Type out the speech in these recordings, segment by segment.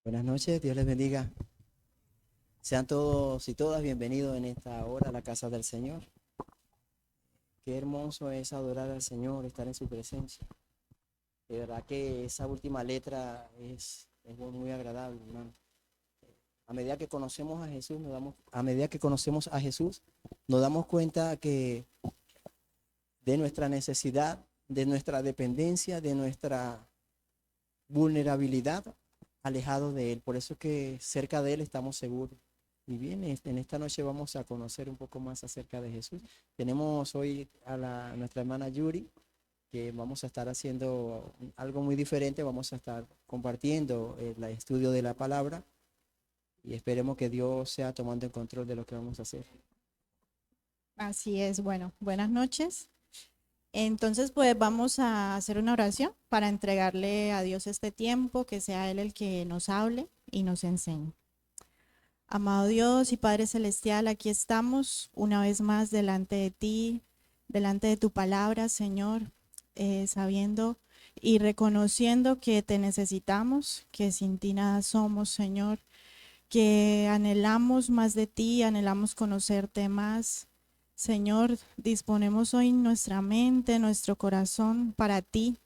Buenas noches, Dios les bendiga. Sean todos y todas bienvenidos en esta hora a la casa del Señor. Qué hermoso es adorar al Señor, estar en su presencia. De verdad que esa última letra es muy agradable, hermano. A medida que conocemos a Jesús, a medida que conocemos a Jesús, nos damos cuenta que de nuestra necesidad, de nuestra dependencia, de nuestra vulnerabilidad, alejado de Él. Por eso que cerca de Él estamos seguros. Y bien, en esta noche vamos a conocer un poco más acerca de Jesús. Tenemos hoy a nuestra hermana Yuri, que vamos a estar haciendo algo muy diferente. Vamos a estar compartiendo el estudio de la palabra y esperemos que Dios sea tomando el control de lo que vamos a hacer. Así es, bueno, buenas noches. Entonces, pues vamos a hacer una oración para entregarle a Dios este tiempo, que sea Él el que nos hable y nos enseñe. Amado Dios y Padre Celestial, aquí estamos una vez más delante de ti, delante de tu palabra, Señor, sabiendo y reconociendo que te necesitamos, que sin ti nada somos, Señor, que anhelamos más de ti, anhelamos conocerte más. Señor, disponemos hoy nuestra mente, nuestro corazón para ti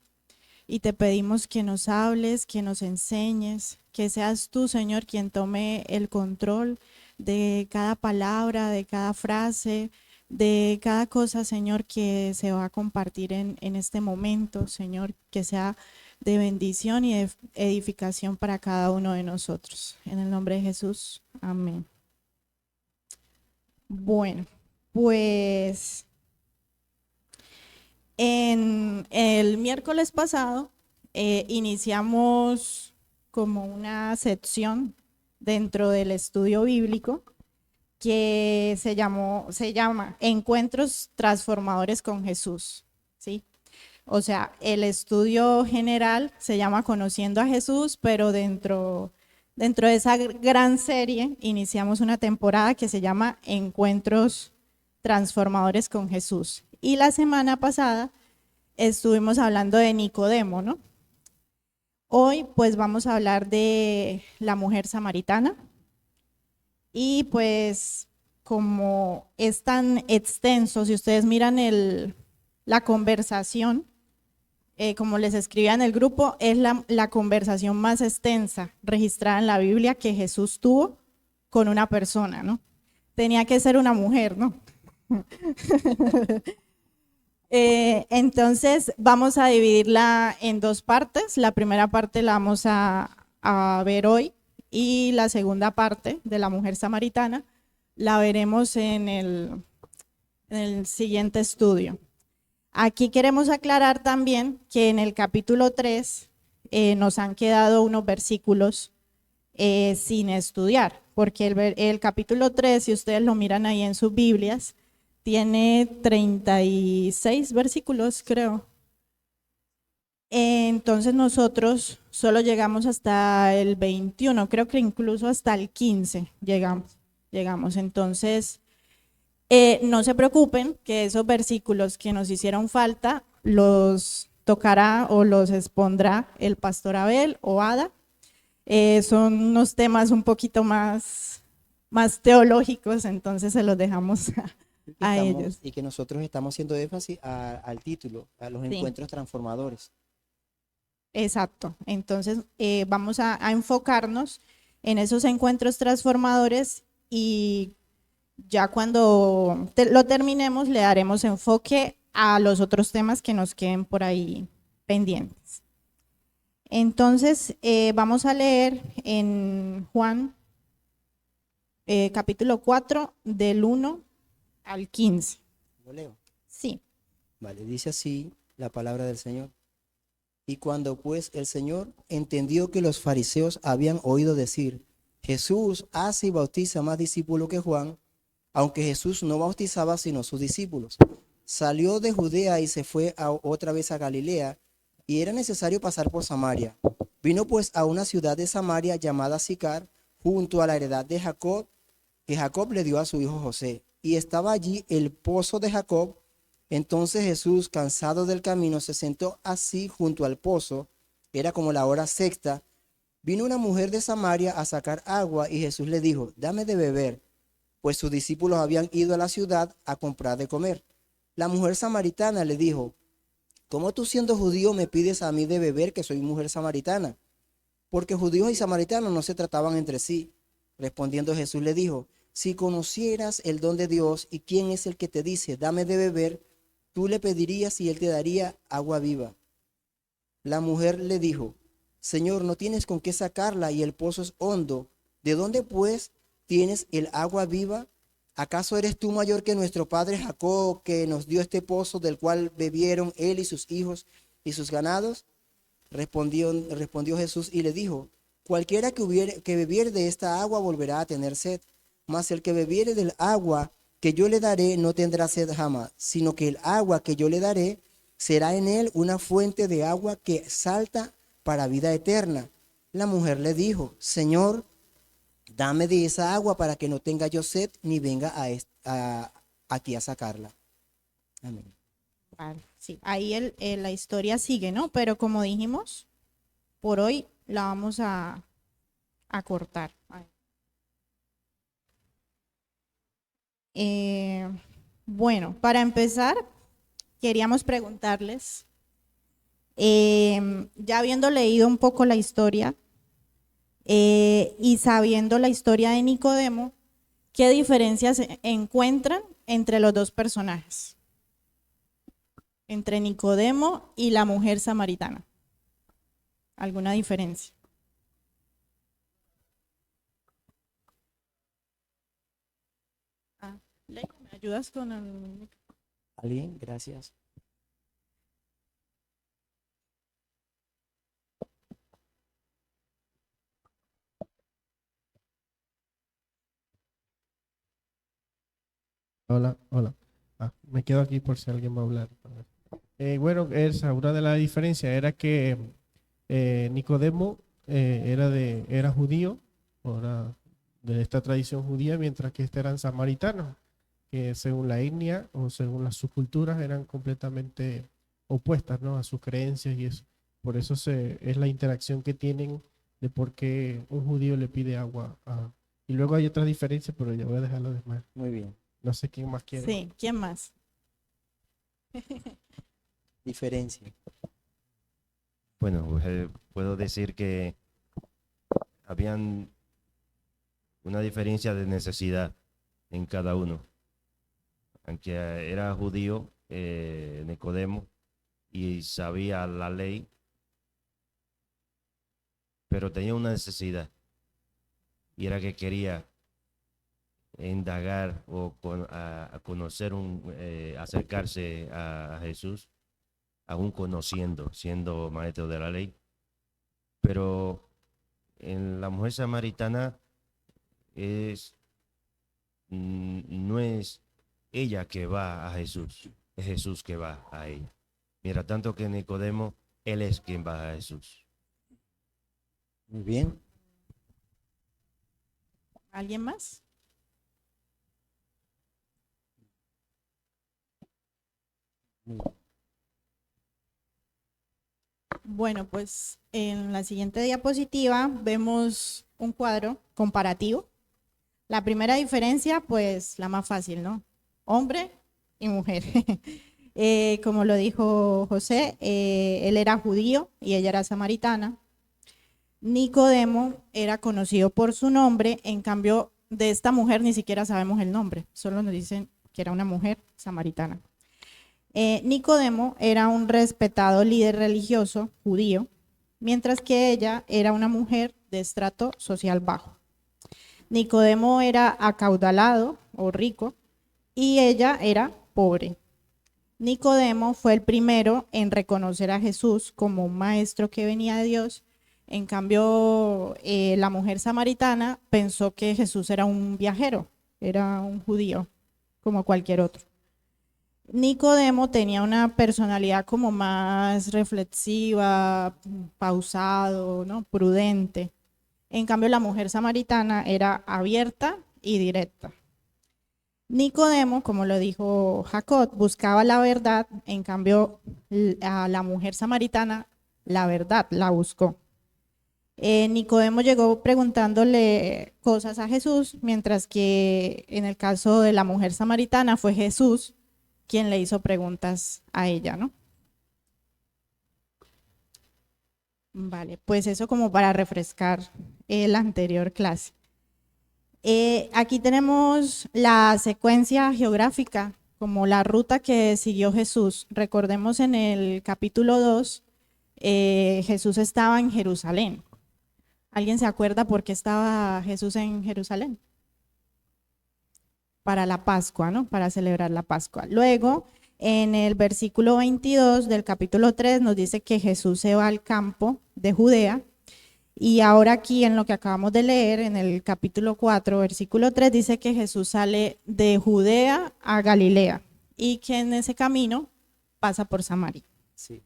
y te pedimos que nos hables, que nos enseñes, que seas tú, Señor, quien tome el control de cada palabra, de cada frase, de cada cosa, Señor, que se va a compartir en este momento, Señor, que sea de bendición y de edificación para cada uno de nosotros. En el nombre de Jesús, amén. Bueno, pues en el miércoles pasado iniciamos como una sección dentro del estudio bíblico que se llama Encuentros Transformadores con Jesús, ¿sí? O sea, el estudio general se llama Conociendo a Jesús, pero dentro de esa gran serie iniciamos una temporada que se llama Encuentros Transformadores con Jesús. Y la semana pasada estuvimos hablando de Nicodemo, ¿no? Hoy pues vamos a hablar de la mujer samaritana y pues como es tan extenso, si ustedes miran la conversación, como les escribía en el grupo, es la conversación más extensa registrada en la Biblia que Jesús tuvo con una persona, ¿no? Tenía que ser una mujer, ¿no? Entonces vamos a dividirla en dos partes. La primera parte la vamos a ver hoy y la segunda parte de la mujer samaritana la veremos en el siguiente estudio. Aquí queremos aclarar también que en el capítulo 3 nos han quedado unos versículos sin estudiar, porque el capítulo 3, si ustedes lo miran ahí en sus Biblias, tiene 36 versículos, creo. Entonces nosotros solo llegamos hasta el 21, creo que incluso hasta el 15 llegamos. Entonces, no se preocupen que esos versículos que nos hicieron falta los tocará o los expondrá el pastor Abel o Ada. Son unos temas un poquito más teológicos, entonces se los dejamos a ellos. Y que nosotros estamos haciendo énfasis al título, a los Sí, encuentros transformadores. exacto. Entonces vamos a enfocarnos en esos encuentros transformadores y ya cuando lo terminemos le daremos enfoque a los otros temas que nos queden por ahí pendientes. Entonces vamos a leer en Juan capítulo 4 del 1 al 15. ¿Lo leo? Sí. Vale, dice así la palabra del Señor. Y cuando pues el Señor entendió que los fariseos habían oído decir, Jesús hace y bautiza más discípulos que Juan, aunque Jesús no bautizaba sino sus discípulos, salió de Judea y se fue otra vez a Galilea, y era necesario pasar por Samaria. Vino pues a una ciudad de Samaria llamada Sicar, junto a la heredad de Jacob, que Jacob le dio a su hijo José, y estaba allí el pozo de Jacob. Entonces Jesús, cansado del camino, se sentó así junto al pozo, era como la hora sexta, Vino una mujer de Samaria a sacar agua y Jesús le dijo, dame de beber, pues sus discípulos habían ido a la ciudad a comprar de comer. La mujer samaritana le dijo, ¿cómo tú siendo judío me pides a mí de beber que soy mujer samaritana? Porque judíos y samaritanos no se trataban entre sí. Respondiendo Jesús le dijo, si conocieras el don de Dios y quién es el que te dice, dame de beber, tú le pedirías y él te daría agua viva. La mujer le dijo, Señor, no tienes con qué sacarla y el pozo es hondo. ¿De dónde pues tienes el agua viva? ¿Acaso eres tú mayor que nuestro padre Jacob, que nos dio este pozo del cual bebieron él y sus hijos y sus ganados? Respondió Jesús y le dijo, cualquiera que bebiere de esta agua volverá a tener sed, mas el que bebiere del agua que yo le daré no tendrá sed jamás, sino que el agua que yo le daré será en él una fuente de agua que salta para vida eterna. La mujer le dijo, Señor, dame de esa agua para que no tenga yo sed ni venga aquí a sacarla. Amén. Vale, sí, ahí la historia sigue, ¿no? Pero como dijimos, por hoy la vamos a cortar. Eh, bueno, para empezar, queríamos preguntarles, ya habiendo leído un poco la historia y sabiendo la historia de Nicodemo, ¿qué diferencias encuentran entre los dos personajes? Entre Nicodemo y la mujer samaritana. ¿Alguna diferencia? Ley, ¿me ayudas con el... ¿Alguien? Gracias. Hola, hola. Me quedo aquí por si alguien va a hablar. Bueno, una de las diferencias era que Nicodemo era judío, o era de esta tradición judía, mientras que eran samaritanos, que según la etnia o según las subculturas eran completamente opuestas, ¿no?, a sus creencias y eso. Por eso es la interacción que tienen de por qué un judío le pide agua. Y luego hay otras diferencias, pero ya voy a dejarlo de más. Muy bien. No sé quién más quiere. Sí, ¿quién más? Diferencia. Bueno, pues, puedo decir que habían una diferencia de necesidad en cada uno. Aunque era judío, Nicodemo, y sabía la ley, pero tenía una necesidad, y era que quería indagar o a conocer, acercarse a Jesús, aún conociendo, siendo maestro de la ley. Pero en la mujer samaritana no es ella que va a Jesús, es Jesús que va a ella. Mira, tanto que Nicodemo, él es quien va a Jesús. Muy bien. ¿Alguien más? Muy bien. Bueno, pues en la siguiente diapositiva vemos un cuadro comparativo. La primera diferencia, pues la más fácil, ¿no? Hombre y mujer. Como lo dijo José, él era judío y ella era samaritana. Nicodemo era conocido por su nombre, en cambio de esta mujer ni siquiera sabemos el nombre, solo nos dicen que era una mujer samaritana. Nicodemo era un respetado líder religioso judío, mientras que ella era una mujer de estrato social bajo. Nicodemo era acaudalado o rico y ella era pobre. Nicodemo fue el primero en reconocer a Jesús como un maestro que venía de Dios. En cambio, la mujer samaritana pensó que Jesús era un viajero, era un judío, como cualquier otro. Nicodemo tenía una personalidad como más reflexiva, pausado, ¿no?, prudente. En cambio, la mujer samaritana era abierta y directa. Nicodemo, como lo dijo Jacob, buscaba la verdad, en cambio, a la mujer samaritana la verdad la buscó. Nicodemo llegó preguntándole cosas a Jesús, mientras que en el caso de la mujer samaritana fue Jesús quien le hizo preguntas a ella, ¿no? Vale, pues eso como para refrescar la anterior clase. Aquí tenemos la secuencia geográfica, como la ruta que siguió Jesús. Recordemos en el capítulo 2, Jesús estaba en Jerusalén. ¿Alguien se acuerda por qué estaba Jesús en Jerusalén? Para la Pascua, ¿no? Para celebrar la Pascua. Luego, en el versículo 22 del capítulo 3 nos dice que Jesús se va al campo de Judea. Y ahora aquí en lo que acabamos de leer, en el capítulo 4, versículo 3, dice que Jesús sale de Judea a Galilea y que en ese camino pasa por Samaria. Sí.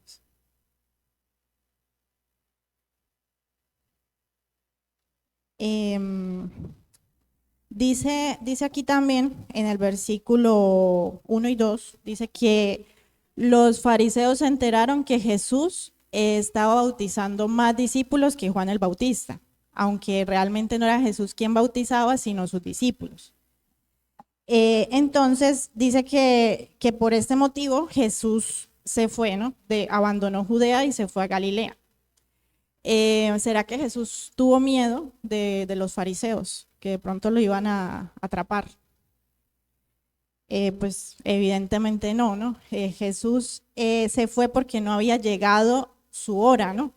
Dice aquí también en el versículo 1 y 2, dice que los fariseos se enteraron que Jesús estaba bautizando más discípulos que Juan el Bautista, aunque realmente no era Jesús quien bautizaba, sino sus discípulos. Entonces dice que por este motivo Jesús se fue, ¿no? Abandonó Judea y se fue a Galilea. ¿Será que Jesús tuvo miedo de los fariseos, que de pronto lo iban a atrapar? Pues evidentemente no, ¿no? Jesús se fue porque no había llegado su hora, ¿no?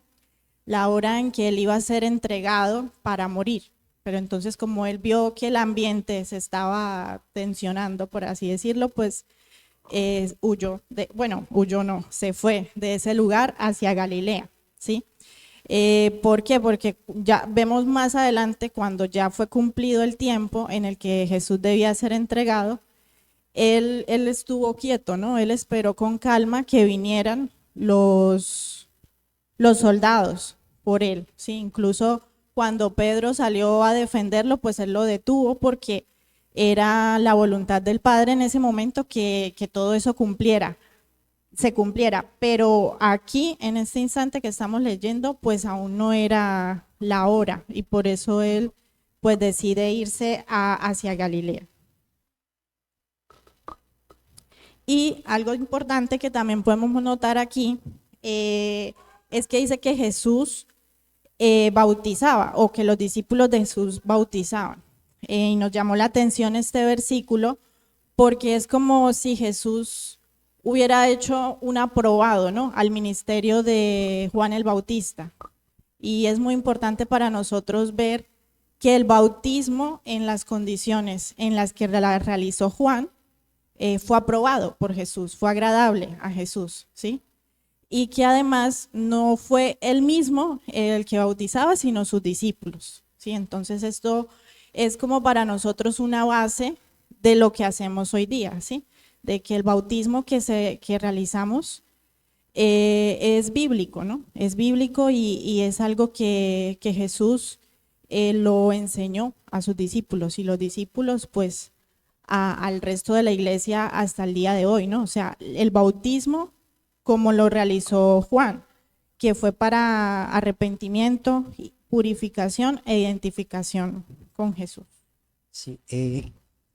La hora en que él iba a ser entregado para morir. Pero entonces como él vio que el ambiente se estaba tensionando, por así decirlo, pues se fue de ese lugar hacia Galilea, ¿sí? ¿Por qué? Porque ya vemos más adelante, cuando ya fue cumplido el tiempo en el que Jesús debía ser entregado, él estuvo quieto, ¿no? Él esperó con calma que vinieran los soldados por él, ¿sí? Incluso cuando Pedro salió a defenderlo, pues él lo detuvo porque era la voluntad del Padre en ese momento que todo eso se cumpliera, pero aquí en este instante que estamos leyendo, pues aún no era la hora y por eso él pues decide irse hacia Galilea. Y algo importante que también podemos notar aquí es que dice que Jesús bautizaba, o que los discípulos de Jesús bautizaban. Y nos llamó la atención este versículo porque es como si Jesús hubiera hecho un aprobado, ¿no?, al ministerio de Juan el Bautista. Y es muy importante para nosotros ver que el bautismo, en las condiciones en las que la realizó Juan, fue aprobado por Jesús, fue agradable a Jesús, ¿sí? Y que además no fue él mismo el que bautizaba, sino sus discípulos, ¿sí? Entonces esto es como para nosotros una base de lo que hacemos hoy día, ¿sí? De que el bautismo que realizamos es bíblico, ¿no? Es bíblico y es algo que Jesús lo enseñó a sus discípulos, y los discípulos pues al resto de la iglesia hasta el día de hoy, ¿no? O sea, el bautismo como lo realizó Juan, que fue para arrepentimiento, purificación e identificación con Jesús. Sí,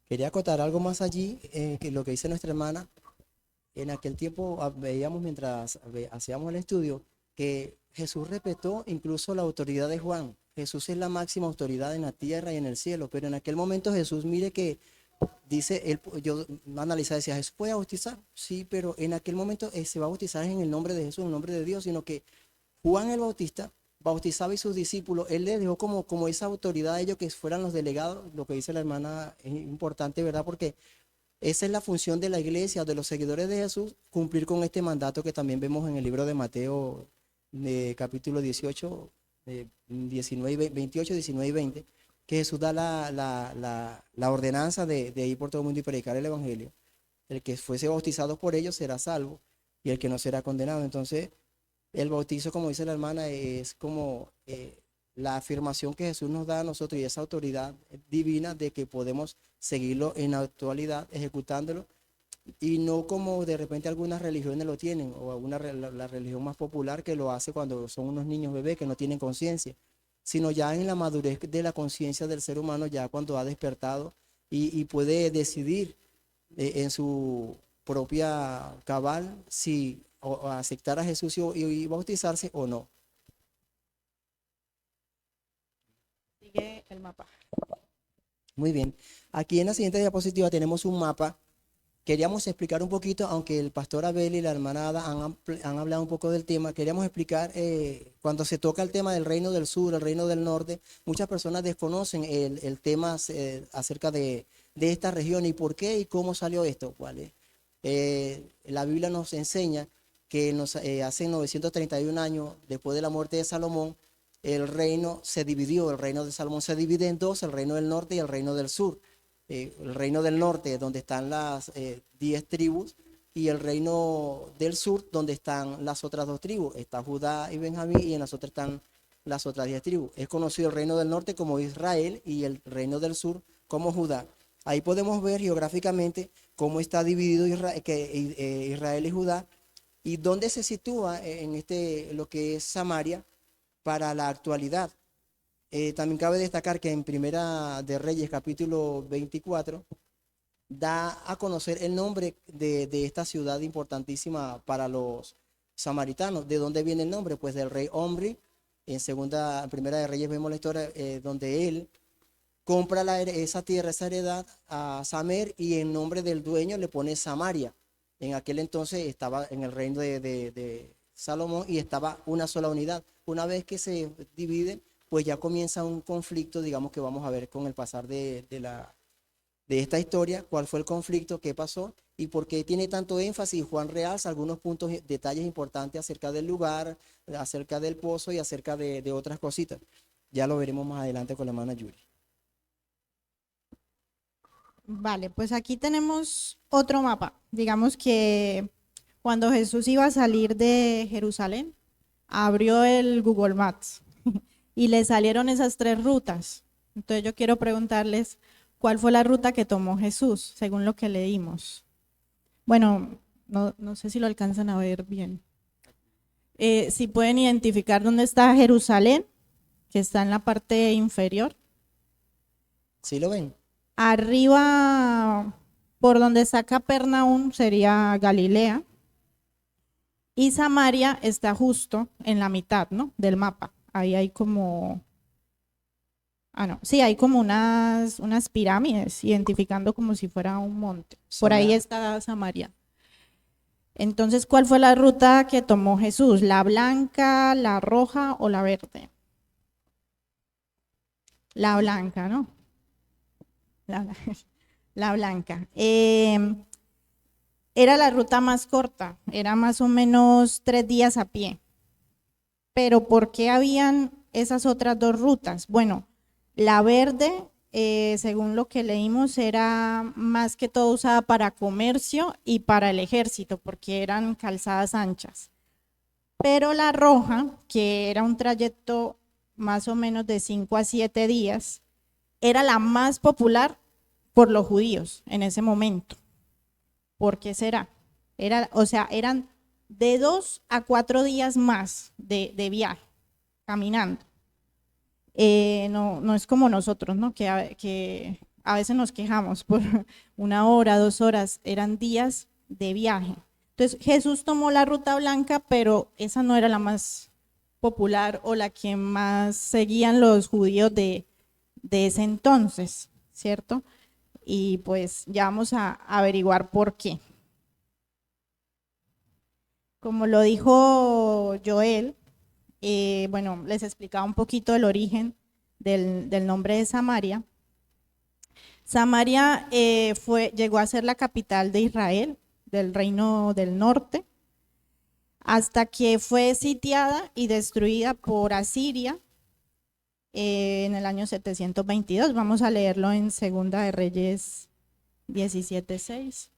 quería acotar algo más allí, que lo que dice nuestra hermana. En aquel tiempo veíamos, mientras hacíamos el estudio, que Jesús respetó incluso la autoridad de Juan. Jesús es la máxima autoridad en la tierra y en el cielo, pero en aquel momento Jesús, mire que dice, yo analizaba, decía, ¿Jesús puede bautizar? Sí, pero en aquel momento se va a bautizar en el nombre de Jesús, en el nombre de Dios, sino que Juan el Bautista bautizaba y sus discípulos, él les dejó como esa autoridad a ellos, que fueran los delegados. Lo que dice la hermana es importante, ¿verdad? Porque esa es la función de la iglesia, de los seguidores de Jesús, cumplir con este mandato que también vemos en el libro de Mateo, capítulo 18, 19, 28, 19 y 20, que Jesús da la ordenanza de ir por todo el mundo y predicar el evangelio. El que fuese bautizado por ellos será salvo y el que no será condenado. Entonces, el bautizo, como dice la hermana, es como la afirmación que Jesús nos da a nosotros, y esa autoridad divina de que podemos seguirlo en la actualidad, ejecutándolo, y no como de repente algunas religiones lo tienen, o la religión más popular, que lo hace cuando son unos niños bebés que no tienen conciencia. sino ya en la madurez de la conciencia del ser humano, ya cuando ha despertado y puede decidir en su propia cabal si o aceptar a Jesús y bautizarse o no. Sigue el mapa. Muy bien. Aquí en la siguiente diapositiva tenemos un mapa. Queríamos explicar un poquito, aunque el pastor Abel y la hermana Ada han hablado un poco del tema, queríamos explicar, cuando se toca el tema del reino del sur, el reino del norte, muchas personas desconocen el tema acerca de esta región y por qué y cómo salió esto. ¿Vale? La Biblia nos enseña que hace 931 años, después de la muerte de Salomón, el reino se dividió, el reino de Salomón se divide en dos, el reino del norte y el reino del sur. El reino del norte, donde están las 10 tribus, y el reino del sur, donde están las otras 2 tribus. Está Judá y Benjamín, y en las otras están las otras 10 tribus. Es conocido el reino del norte como Israel y el reino del sur como Judá. Ahí podemos ver geográficamente cómo está dividido Israel y Judá, y dónde se sitúa en lo que es Samaria para la actualidad. También cabe destacar que en Primera de Reyes, capítulo 24, da a conocer el nombre de esta ciudad importantísima para los samaritanos. ¿De dónde viene el nombre? Pues del rey Omri. En Primera de Reyes vemos la historia donde él compra esa tierra, esa heredad a Samer, y en nombre del dueño le pone Samaria. En aquel entonces estaba en el reino de Salomón y estaba una sola unidad. Una vez que se divide, pues ya comienza un conflicto, digamos, que vamos a ver con el pasar de esta historia, cuál fue el conflicto, qué pasó y por qué tiene tanto énfasis. Juan realza algunos puntos, detalles importantes acerca del lugar, acerca del pozo y acerca de otras cositas. Ya lo veremos más adelante con la hermana Yuri. Vale, pues aquí tenemos otro mapa. Digamos que cuando Jesús iba a salir de Jerusalén, abrió el Google Maps y le salieron esas 3 rutas. Entonces yo quiero preguntarles, ¿cuál fue la ruta que tomó Jesús, según lo que leímos? Bueno, no sé si lo alcanzan a ver bien. Si pueden identificar dónde está Jerusalén, que está en la parte inferior. ¿Sí lo ven? Arriba, por donde está Capernaum, sería Galilea. Y Samaria está justo en la mitad, ¿no?, del mapa. Ahí hay como, hay como unas pirámides, identificando como si fuera un monte. Por ahí está Samaria. Entonces, ¿cuál fue la ruta que tomó Jesús? ¿La blanca, la roja o la verde? La blanca, ¿no? La blanca. Era la ruta más corta, era más o menos 3 días a pie. Pero ¿por qué habían esas otras 2 rutas? Bueno, la verde, según lo que leímos, era más que todo usada para comercio y para el ejército, porque eran calzadas anchas. Pero la roja, que era un trayecto más o menos de 5 a 7 días, era la más popular por los judíos en ese momento. ¿Por qué será? Eran de 2 a 4 días más de viaje, caminando. No es como nosotros, ¿no?, que a veces nos quejamos por 1 hora, 2 horas, eran días de viaje. Entonces Jesús tomó la ruta blanca, pero esa no era la más popular o la que más seguían los judíos de ese entonces, ¿cierto? Y pues ya vamos a averiguar por qué. Como lo dijo Joel, bueno, les explicaba un poquito el origen del nombre de Samaria. Samaria llegó a ser la capital de Israel, del reino del norte, hasta que fue sitiada y destruida por Asiria en el año 722. Vamos a leerlo en Segunda de Reyes 17:6.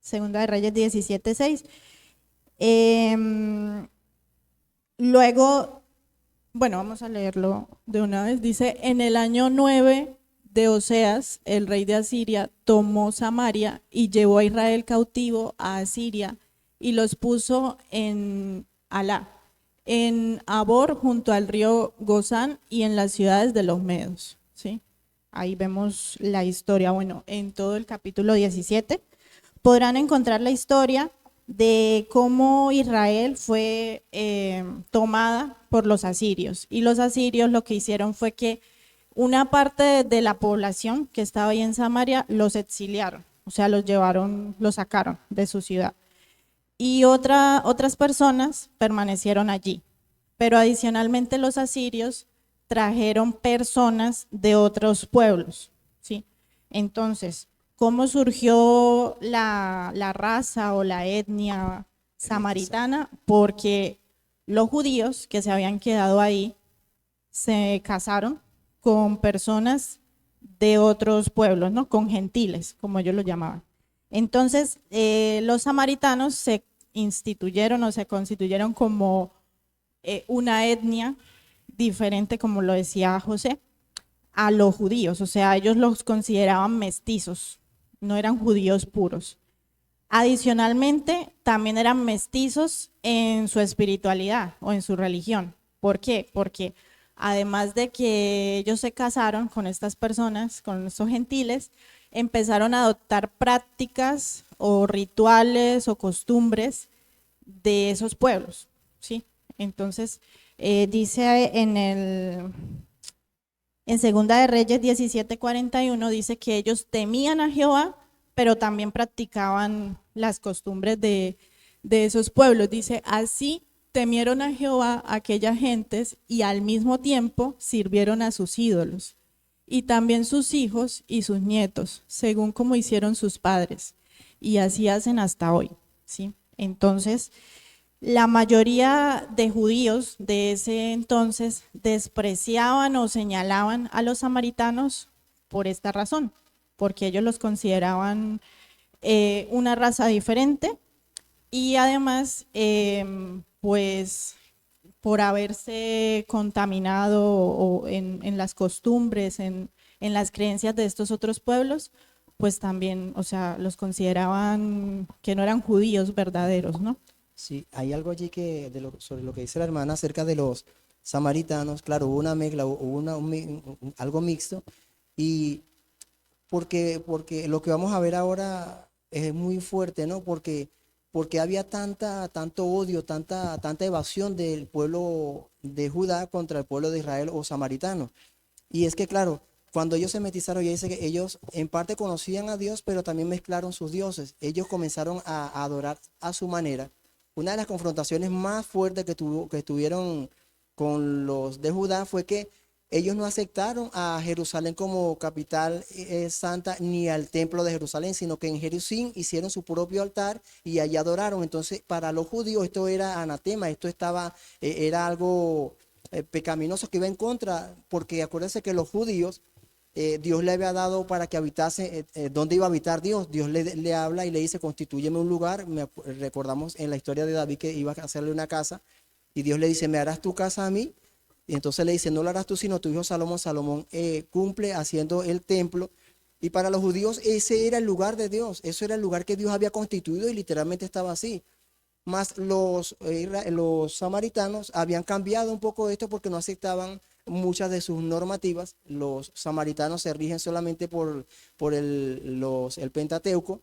Segunda de Reyes 17:6. Luego, bueno, vamos a leerlo de una vez. Dice: en el año 9 de Oseas, el rey de Asiria tomó Samaria y llevó a Israel cautivo a Asiria y los puso en Alá, en Abor, junto al río Gozán y en las ciudades de los medos, ¿sí? Ahí vemos la historia, bueno, en todo el capítulo 17 podrán encontrar la historia de cómo Israel fue tomada por los asirios. Y los asirios lo que hicieron fue que una parte de la población que estaba ahí en Samaria los exiliaron, o sea, los llevaron, los sacaron de su ciudad. Y otras personas permanecieron allí. Pero adicionalmente los asirios trajeron personas de otros pueblos, ¿sí? Entonces, ¿cómo surgió la raza o la etnia samaritana? Porque los judíos que se habían quedado ahí se casaron con personas de otros pueblos, ¿no? Con gentiles, como ellos lo llamaban. Entonces, los samaritanos se instituyeron o se constituyeron como una etnia diferente, como lo decía José, a los judíos, o sea, ellos los consideraban mestizos, no eran judíos puros. Adicionalmente, también eran mestizos en su espiritualidad o en su religión. ¿Por qué? Porque además de que ellos se casaron con estas personas, con estos gentiles, empezaron a adoptar prácticas o rituales o costumbres de esos pueblos, ¿sí? Entonces, dice en Segunda de Reyes 17:41, dice que ellos temían a Jehová, pero también practicaban las costumbres de esos pueblos. Dice, así temieron a Jehová aquellas gentes y al mismo tiempo sirvieron a sus ídolos, y también sus hijos y sus nietos, según como hicieron sus padres, y así hacen hasta hoy, ¿sí? Entonces, la mayoría de judíos de ese entonces despreciaban o señalaban a los samaritanos por esta razón, porque ellos los consideraban una raza diferente y además, pues, por haberse contaminado en las costumbres, en las creencias de estos otros pueblos, pues también, o sea, los consideraban que no eran judíos verdaderos, ¿no? Sí, hay algo allí sobre lo que dice la hermana acerca de los samaritanos. Claro, hubo una mezcla, hubo algo mixto, y porque lo que vamos a ver ahora es muy fuerte, ¿no? Porque había tanto odio, tanta evasión del pueblo de Judá contra el pueblo de Israel o samaritano. Y es que, claro, cuando ellos se mestizaron, ya dice que ellos en parte conocían a Dios, pero también mezclaron sus dioses. Ellos comenzaron a adorar a su manera. Una de las confrontaciones más fuertes que tuvieron con los de Judá fue que ellos no aceptaron a Jerusalén como capital santa ni al templo de Jerusalén, sino que en Jerusalén hicieron su propio altar y allí adoraron. Entonces, para los judíos esto era anatema, era algo pecaminoso que iba en contra, porque acuérdense que los judíos, Dios le había dado para que habitase, ¿dónde iba a habitar Dios? Dios le habla y le dice, constitúyeme un lugar. Recordamos en la historia de David que iba a hacerle una casa, y Dios le dice, ¿me harás tu casa a mí? Y entonces le dice, no lo harás tú, sino tu hijo Salomón. Salomón cumple haciendo el templo. Y para los judíos ese era el lugar de Dios, eso era el lugar que Dios había constituido y literalmente estaba así. Más los samaritanos habían cambiado un poco esto porque no aceptaban muchas de sus normativas. Los samaritanos se rigen solamente por el Pentateuco.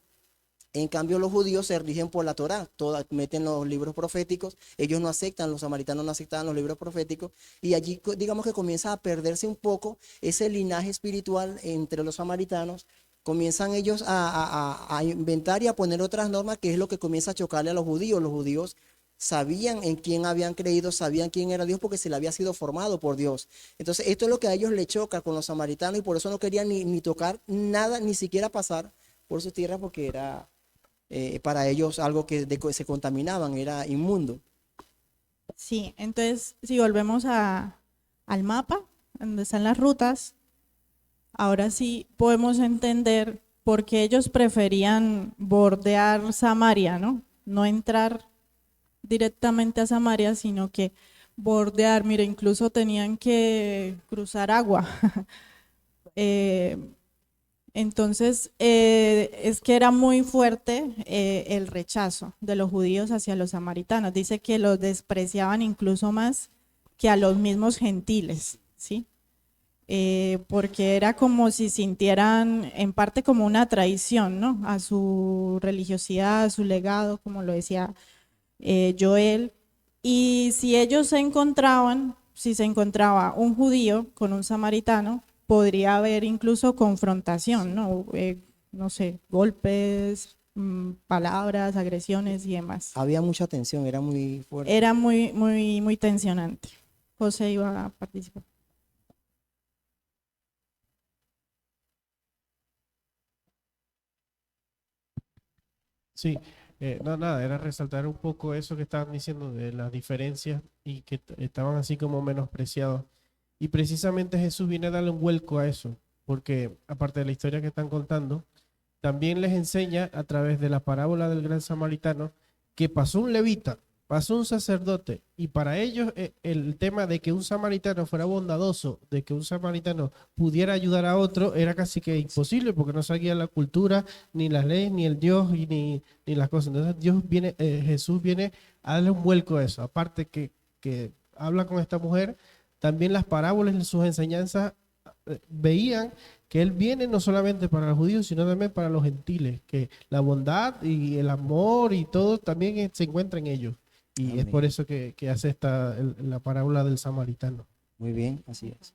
En cambio, los judíos se rigen por la Torá, meten los libros proféticos. Ellos no aceptan, los samaritanos no aceptaban los libros proféticos, y allí digamos que comienza a perderse un poco ese linaje espiritual entre los samaritanos. Comienzan ellos a inventar y a poner otras normas, que es lo que comienza a chocarle a los judíos. Los judíos sabían en quién habían creído, sabían quién era Dios, porque se le había sido formado por Dios. Entonces, esto es lo que a ellos les choca con los samaritanos, y por eso no querían ni tocar nada, ni siquiera pasar por sus tierras, porque era para ellos algo que se contaminaban, era inmundo. Sí, entonces si volvemos al mapa, donde están las rutas, ahora sí podemos entender por qué ellos preferían bordear Samaria, ¿no? No entrar directamente a Samaria, sino que bordear. Mira, incluso tenían que cruzar agua. Entonces, es que era muy fuerte el rechazo de los judíos hacia los samaritanos. Dice que los despreciaban incluso más que a los mismos gentiles, ¿sí? Porque era como si sintieran en parte como una traición, ¿no? A su religiosidad, a su legado, como lo decía Joel. Y si ellos se encontraban, si se encontraba un judío con un samaritano, podría haber incluso confrontación, ¿no? No sé, golpes, palabras, agresiones y demás. Había mucha tensión, era muy fuerte. Era muy, muy, muy tensionante. José iba a participar. Sí, no, nada, era resaltar un poco eso que estaban diciendo de las diferencias y que estaban así como menospreciados. Y precisamente Jesús viene a darle un vuelco a eso, porque aparte de la historia que están contando, también les enseña a través de la parábola del gran samaritano que pasó un levita, pasó un sacerdote, y para ellos el tema de que un samaritano fuera bondadoso, de que un samaritano pudiera ayudar a otro, era casi que imposible porque no sabía la cultura, ni las leyes, ni el Dios, y ni las cosas. Entonces Jesús viene a darle un vuelco a eso. Aparte que habla con esta mujer, también las parábolas y sus enseñanzas veían que Él viene no solamente para los judíos, sino también para los gentiles, que la bondad y el amor y todo también se encuentra en ellos. Y es Amén. por eso que hace la parábola del samaritano. Muy bien, así es.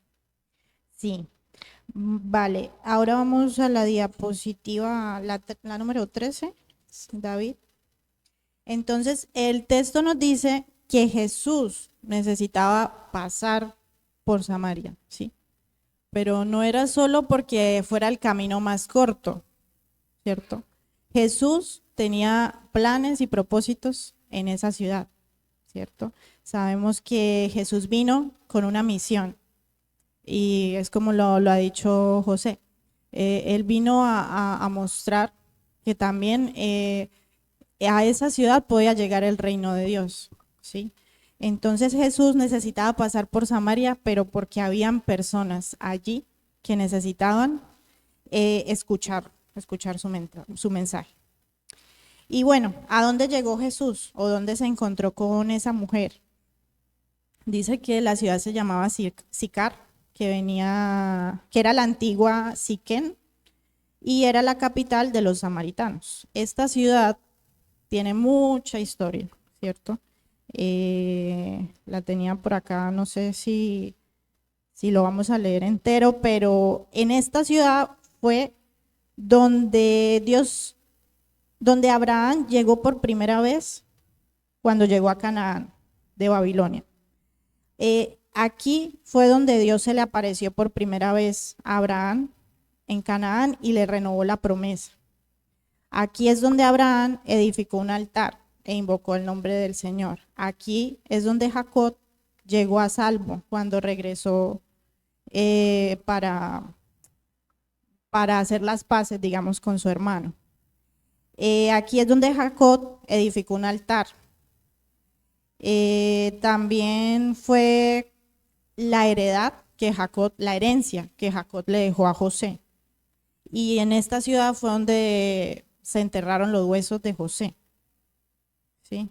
Sí. Vale, ahora vamos a la diapositiva, la número 13, David. Entonces, el texto nos dice que Jesús necesitaba pasar por Samaria, ¿sí? Pero no era solo porque fuera el camino más corto, ¿cierto? Jesús tenía planes y propósitos en esa ciudad, ¿cierto? Sabemos que Jesús vino con una misión y es como lo ha dicho José. Él vino a mostrar que también a esa ciudad podía llegar el reino de Dios, ¿sí? Entonces Jesús necesitaba pasar por Samaria, pero porque habían personas allí que necesitaban escuchar su mensaje. Y bueno, ¿a dónde llegó Jesús o dónde se encontró con esa mujer? Dice que la ciudad se llamaba Sicar, que era la antigua Siquén y era la capital de los samaritanos. Esta ciudad tiene mucha historia, ¿cierto? La tenía por acá, no sé si lo vamos a leer entero, pero en esta ciudad fue donde Abraham llegó por primera vez cuando llegó a Canaán de Babilonia. Aquí fue donde Dios se le apareció por primera vez a Abraham en Canaán y le renovó la promesa. Aquí es donde Abraham edificó un altar e invocó el nombre del Señor. Aquí es donde Jacob llegó a salvo cuando regresó para hacer las paces, digamos, con su hermano. Aquí es donde Jacob edificó un altar. También fue la herencia que Jacob le dejó a José. Y en esta ciudad fue donde se enterraron los huesos de José. ¿Sí?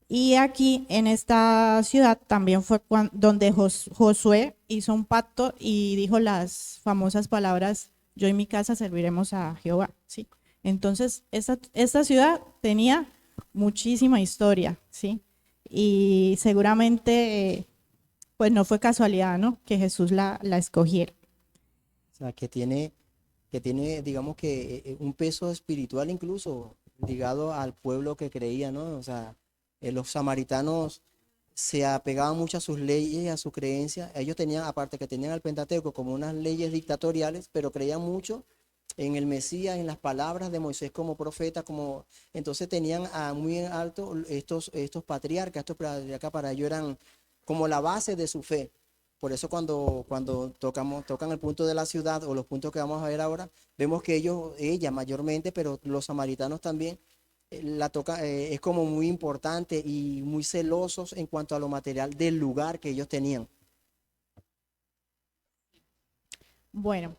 Y aquí en esta ciudad también fue donde Josué hizo un pacto y dijo las famosas palabras: yo y mi casa serviremos a Jehová. ¿Sí? Entonces, esta ciudad tenía muchísima historia, ¿sí? Y seguramente, pues no fue casualidad, ¿no? Que Jesús la escogiera. O sea, que tiene, digamos que un peso espiritual incluso ligado al pueblo que creía, ¿no? O sea, los samaritanos se apegaban mucho a sus leyes y a sus creencias. Ellos tenían, aparte que tenían al Pentateuco como unas leyes dictatoriales, pero creían mucho en el Mesías, en las palabras de Moisés como profeta, entonces tenían muy en alto estos patriarcas para ellos eran como la base de su fe. Por eso cuando tocan el punto de la ciudad o los puntos que vamos a ver ahora, vemos que ella mayormente, pero los samaritanos también, es como muy importante y muy celosos en cuanto a lo material del lugar que ellos tenían. Bueno,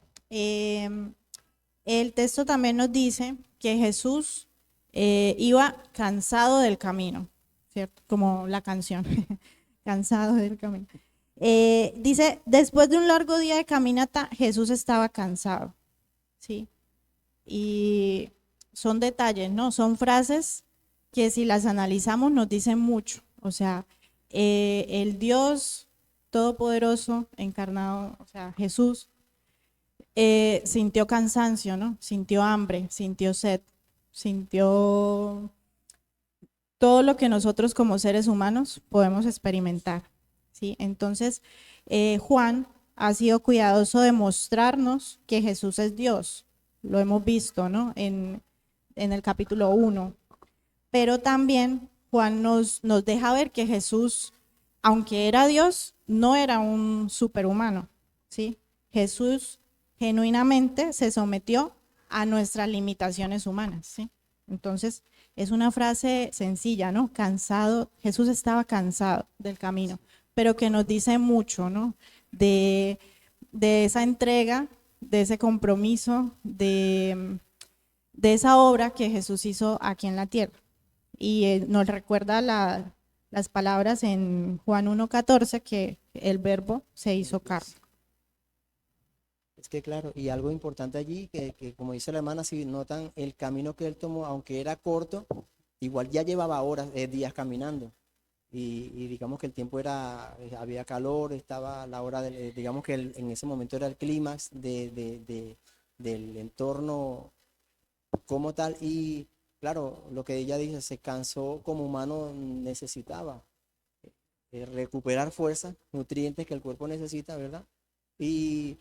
El texto también nos dice que Jesús iba cansado del camino, ¿cierto? Como la canción, cansado del camino. Dice, después de un largo día de caminata, Jesús estaba cansado, ¿sí? Y son detalles, ¿no? Son frases que si las analizamos nos dicen mucho. O sea, el Dios Todopoderoso encarnado, o sea, Jesús, sintió cansancio, ¿no? Sintió hambre, sintió sed, sintió todo lo que nosotros como seres humanos podemos experimentar, ¿sí? Entonces, Juan ha sido cuidadoso de mostrarnos que Jesús es Dios. Lo hemos visto, ¿no? En el capítulo 1. Pero también Juan nos deja ver que Jesús, aunque era Dios, no era un superhumano, ¿sí? Jesús genuinamente se sometió a nuestras limitaciones humanas, ¿sí? Entonces, es una frase sencilla, ¿no? Cansado, Jesús estaba cansado del camino, pero que nos dice mucho, ¿no? De esa entrega, de ese compromiso, de esa obra que Jesús hizo aquí en la tierra. Y nos recuerda las palabras en Juan 1:14 que el verbo se hizo carne. Es que claro, y algo importante allí, que como dice la hermana, si notan el camino que él tomó, aunque era corto, igual ya llevaba horas, días caminando. Y digamos que el tiempo era, había calor, estaba la hora, digamos que en ese momento era el clímax del entorno como tal. Y claro, lo que ella dice, se cansó como humano, necesitaba recuperar fuerza, nutrientes que el cuerpo necesita, ¿verdad? Y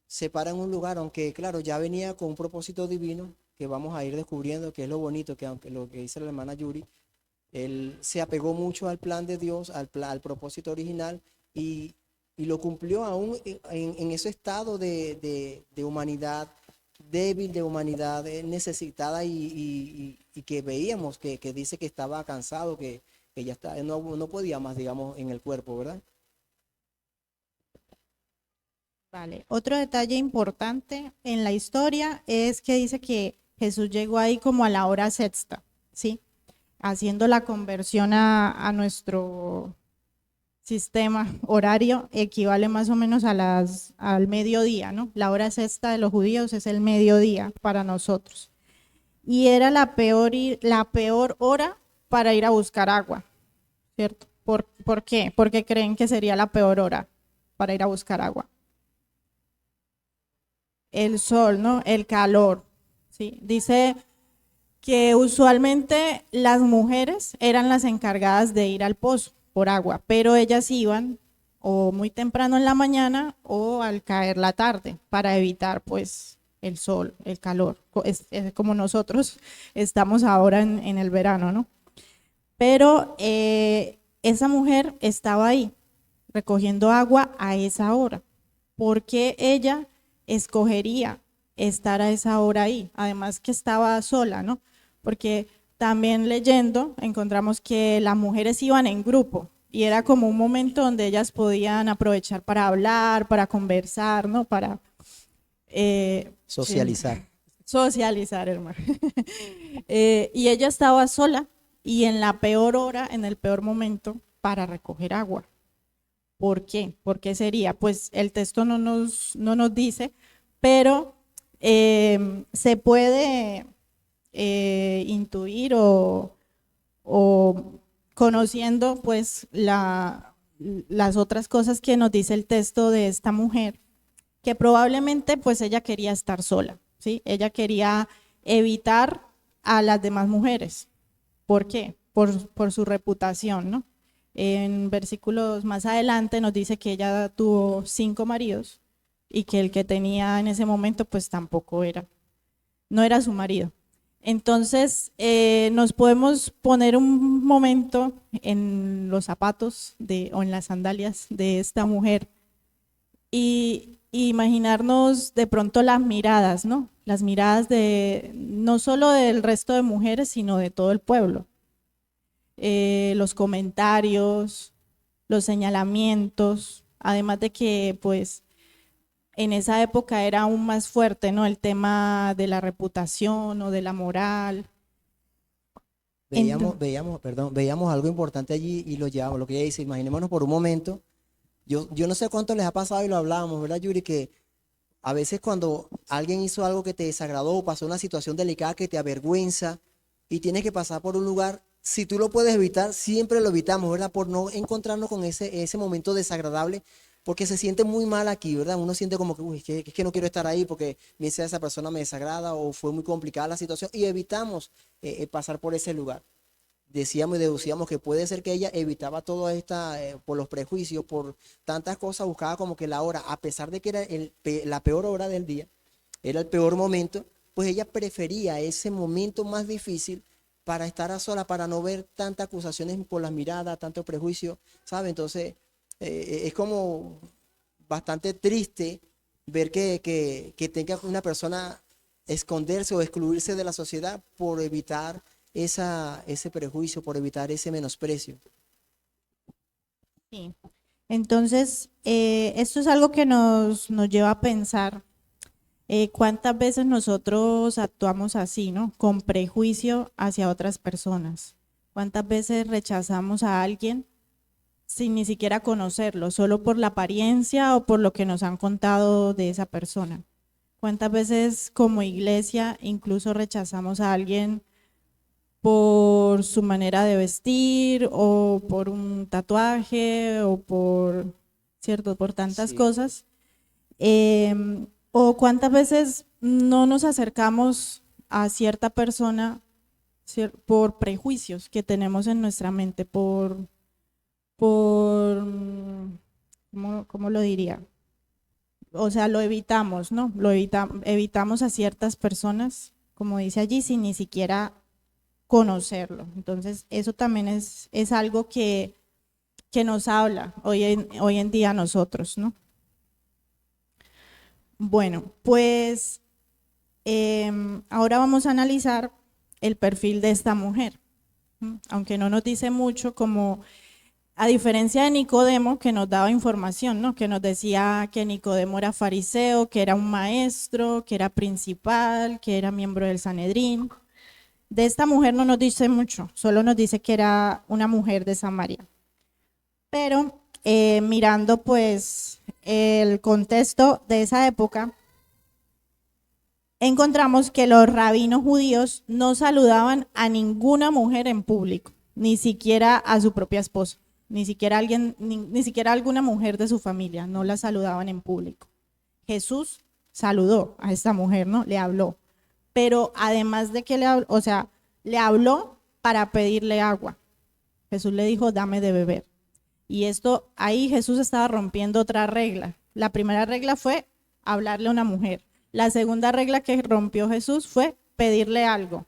se para en un lugar, aunque claro, ya venía con un propósito divino que vamos a ir descubriendo, que es lo bonito, que aunque lo que dice la hermana Yuri, él se apegó mucho al plan de Dios, al propósito original y lo cumplió aún en ese estado de humanidad débil, de humanidad necesitada y que veíamos que dice que estaba cansado, que ya está, no podía más, digamos, en el cuerpo, ¿verdad? Vale. Otro detalle importante en la historia es que dice que Jesús llegó ahí como a la hora sexta, ¿sí? Haciendo la conversión a nuestro sistema horario, equivale más o menos al mediodía, ¿no? La hora sexta de los judíos es el mediodía para nosotros. Y era la peor hora para ir a buscar agua, ¿cierto? ¿Por qué? Porque creen que sería la peor hora para ir a buscar agua. El sol, ¿no? El calor, ¿sí? Dice que usualmente las mujeres eran las encargadas de ir al pozo por agua, pero ellas iban o muy temprano en la mañana o al caer la tarde para evitar pues el sol, el calor, es como nosotros estamos ahora en el verano, ¿no? Pero esa mujer estaba ahí recogiendo agua a esa hora, porque ella escogería estar a esa hora ahí, además que estaba sola, ¿no? Porque también leyendo encontramos que las mujeres iban en grupo y era como un momento donde ellas podían aprovechar para hablar, para conversar, ¿no? Para Socializar. Socializar, hermano. Y ella estaba sola y en la peor hora, en el peor momento, para recoger agua. ¿Por qué? ¿Por qué sería? Pues el texto no nos dice, pero se puede intuir o conociendo pues las otras cosas que nos dice el texto de esta mujer, que probablemente pues ella quería estar sola, ¿sí? Ella quería evitar a las demás mujeres. ¿Por qué? Por su reputación, ¿no? En versículos más adelante nos dice que ella tuvo 5 maridos y que el que tenía en ese momento pues tampoco no era su marido. Entonces nos podemos poner un momento en los zapatos o en las sandalias de esta mujer y imaginarnos de pronto las miradas, ¿no? Las miradas no solo del resto de mujeres, sino de todo el pueblo. Los comentarios, los señalamientos, además de que pues en esa época era aún más fuerte, ¿no? El tema de la reputación o de la moral. Veíamos algo importante allí y lo llevamos, lo que ella dice, imaginémonos por un momento, yo no sé cuánto les ha pasado y lo hablábamos, ¿verdad, Yuri? Que a veces cuando alguien hizo algo que te desagradó o pasó una situación delicada que te avergüenza y tienes que pasar por un lugar, si tú lo puedes evitar, siempre lo evitamos, ¿verdad? Por no encontrarnos con ese momento desagradable, porque se siente muy mal aquí, ¿verdad? Uno siente como que, uy, es que no quiero estar ahí porque bien sea esa persona me desagrada o fue muy complicada la situación y evitamos pasar por ese lugar. Decíamos y deducíamos que puede ser que ella evitaba todo esta, por los prejuicios, por tantas cosas, buscaba como que la hora, a pesar de que era la peor hora del día, era el peor momento, pues ella prefería ese momento más difícil para estar a sola, para no ver tantas acusaciones por las miradas, tanto prejuicio, ¿sabe? Entonces, es como bastante triste ver que tenga una persona esconderse o excluirse de la sociedad por evitar ese prejuicio, por evitar ese menosprecio. Sí. Entonces, esto es algo que nos lleva a pensar cuántas veces nosotros actuamos así, ¿no? Con prejuicio hacia otras personas. ¿Cuántas veces rechazamos a alguien sin ni siquiera conocerlo, solo por la apariencia o por lo que nos han contado de esa persona? ¿Cuántas veces como iglesia incluso rechazamos a alguien por su manera de vestir o por un tatuaje o por, cierto, por tantas Sí. cosas? O cuántas veces no nos acercamos a cierta persona por prejuicios que tenemos en nuestra mente, ¿cómo lo diría? O sea, lo evitamos, ¿no? Evitamos a ciertas personas, como dice allí, sin ni siquiera conocerlo. Entonces, eso también es algo que nos habla hoy en día a nosotros, ¿no? Bueno, pues ahora vamos a analizar el perfil de esta mujer, aunque no nos dice mucho, como a diferencia de Nicodemo, que nos daba información, ¿no? Que nos decía que Nicodemo era fariseo, que era un maestro, que era principal, que era miembro del Sanedrín. De esta mujer no nos dice mucho, solo nos dice que era una mujer de Samaria. Pero mirando pues el contexto de esa época, encontramos que los rabinos judíos no saludaban a ninguna mujer en público, ni siquiera a su propia esposa, ni siquiera alguna mujer de su familia, no la saludaban en público. Jesús saludó a esta mujer, ¿no? Le habló. Pero además de que le habló, o sea, le habló para pedirle agua. Jesús le dijo, dame de beber. Y esto, ahí Jesús estaba rompiendo otra regla. La primera regla fue hablarle a una mujer. La segunda regla que rompió Jesús fue pedirle algo.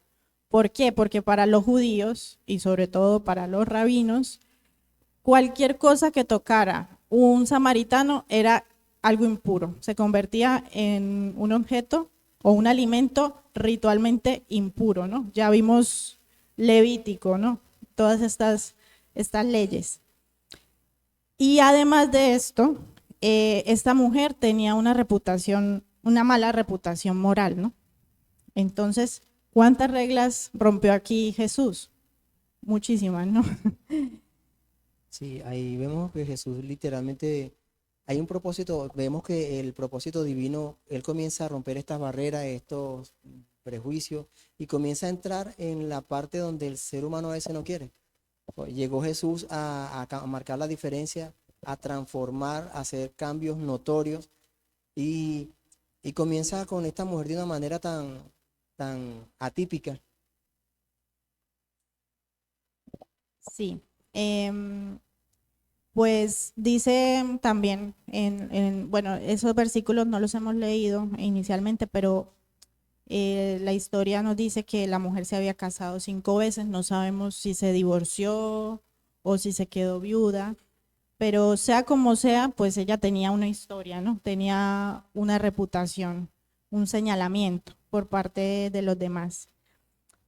¿Por qué? Porque para los judíos y sobre todo para los rabinos, cualquier cosa que tocara un samaritano era algo impuro. Se convertía en un objeto o un alimento ritualmente impuro, ¿no? Ya vimos Levítico, ¿no? Todas estas leyes. Y además de esto, esta mujer tenía una mala reputación moral, ¿no? Entonces, ¿cuántas reglas rompió aquí Jesús? Muchísimas, ¿no? Sí, ahí vemos que Jesús literalmente, hay un propósito, vemos que el propósito divino, Él comienza a romper estas barreras, estos prejuicios, y comienza a entrar en la parte donde el ser humano a veces no quiere. Pues llegó Jesús a marcar la diferencia, a transformar, a hacer cambios notorios, y, y comienza con esta mujer de una manera tan atípica. Sí. Pues dice también, bueno, esos versículos no los hemos leído inicialmente, pero la historia nos dice que la mujer se había casado 5 veces, no sabemos si se divorció o si se quedó viuda, pero sea como sea, pues ella tenía una historia, ¿no? Tenía una reputación, un señalamiento por parte de los demás.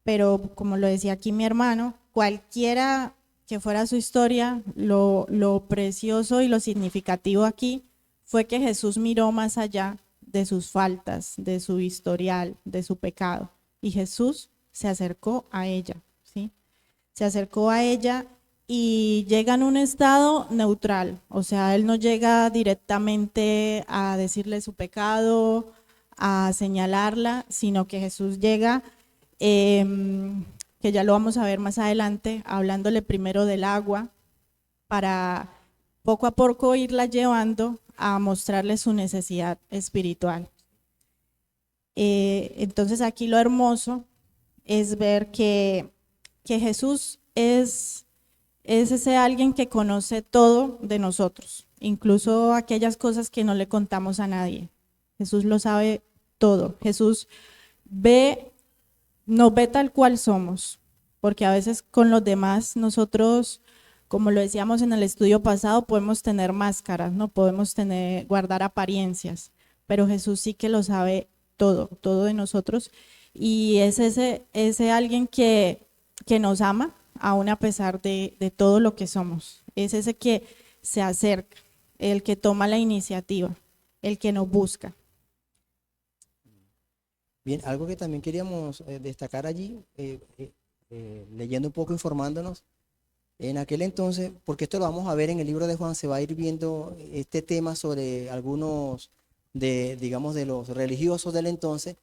Pero como lo decía aquí mi hermano, cualquiera que fuera su historia, lo precioso y lo significativo aquí fue que Jesús miró más allá de sus faltas, de su historial, de su pecado. Y Jesús se acercó a ella, ¿sí? Se acercó a ella y llega en un estado neutral. O sea, él no llega directamente a decirle su pecado, a señalarla, sino que Jesús llega, que ya lo vamos a ver más adelante, hablándole primero del agua, para poco a poco irla llevando a mostrarle su necesidad espiritual. Entonces aquí lo hermoso es ver que Jesús es ese alguien que conoce todo de nosotros, incluso aquellas cosas que no le contamos a nadie. Jesús lo sabe todo. Jesús nos ve tal cual somos, porque a veces con los demás nosotros, como lo decíamos en el estudio pasado, podemos tener máscaras, no podemos guardar apariencias, pero Jesús sí que lo sabe todo, todo de nosotros, y es ese alguien que nos ama, aún a pesar de todo lo que somos. Es ese que se acerca, el que toma la iniciativa, el que nos busca. Bien, algo que también queríamos destacar allí, leyendo un poco, informándonos, en aquel entonces, porque esto lo vamos a ver en el libro de Juan, se va a ir viendo este tema sobre algunos digamos, de los religiosos del entonces,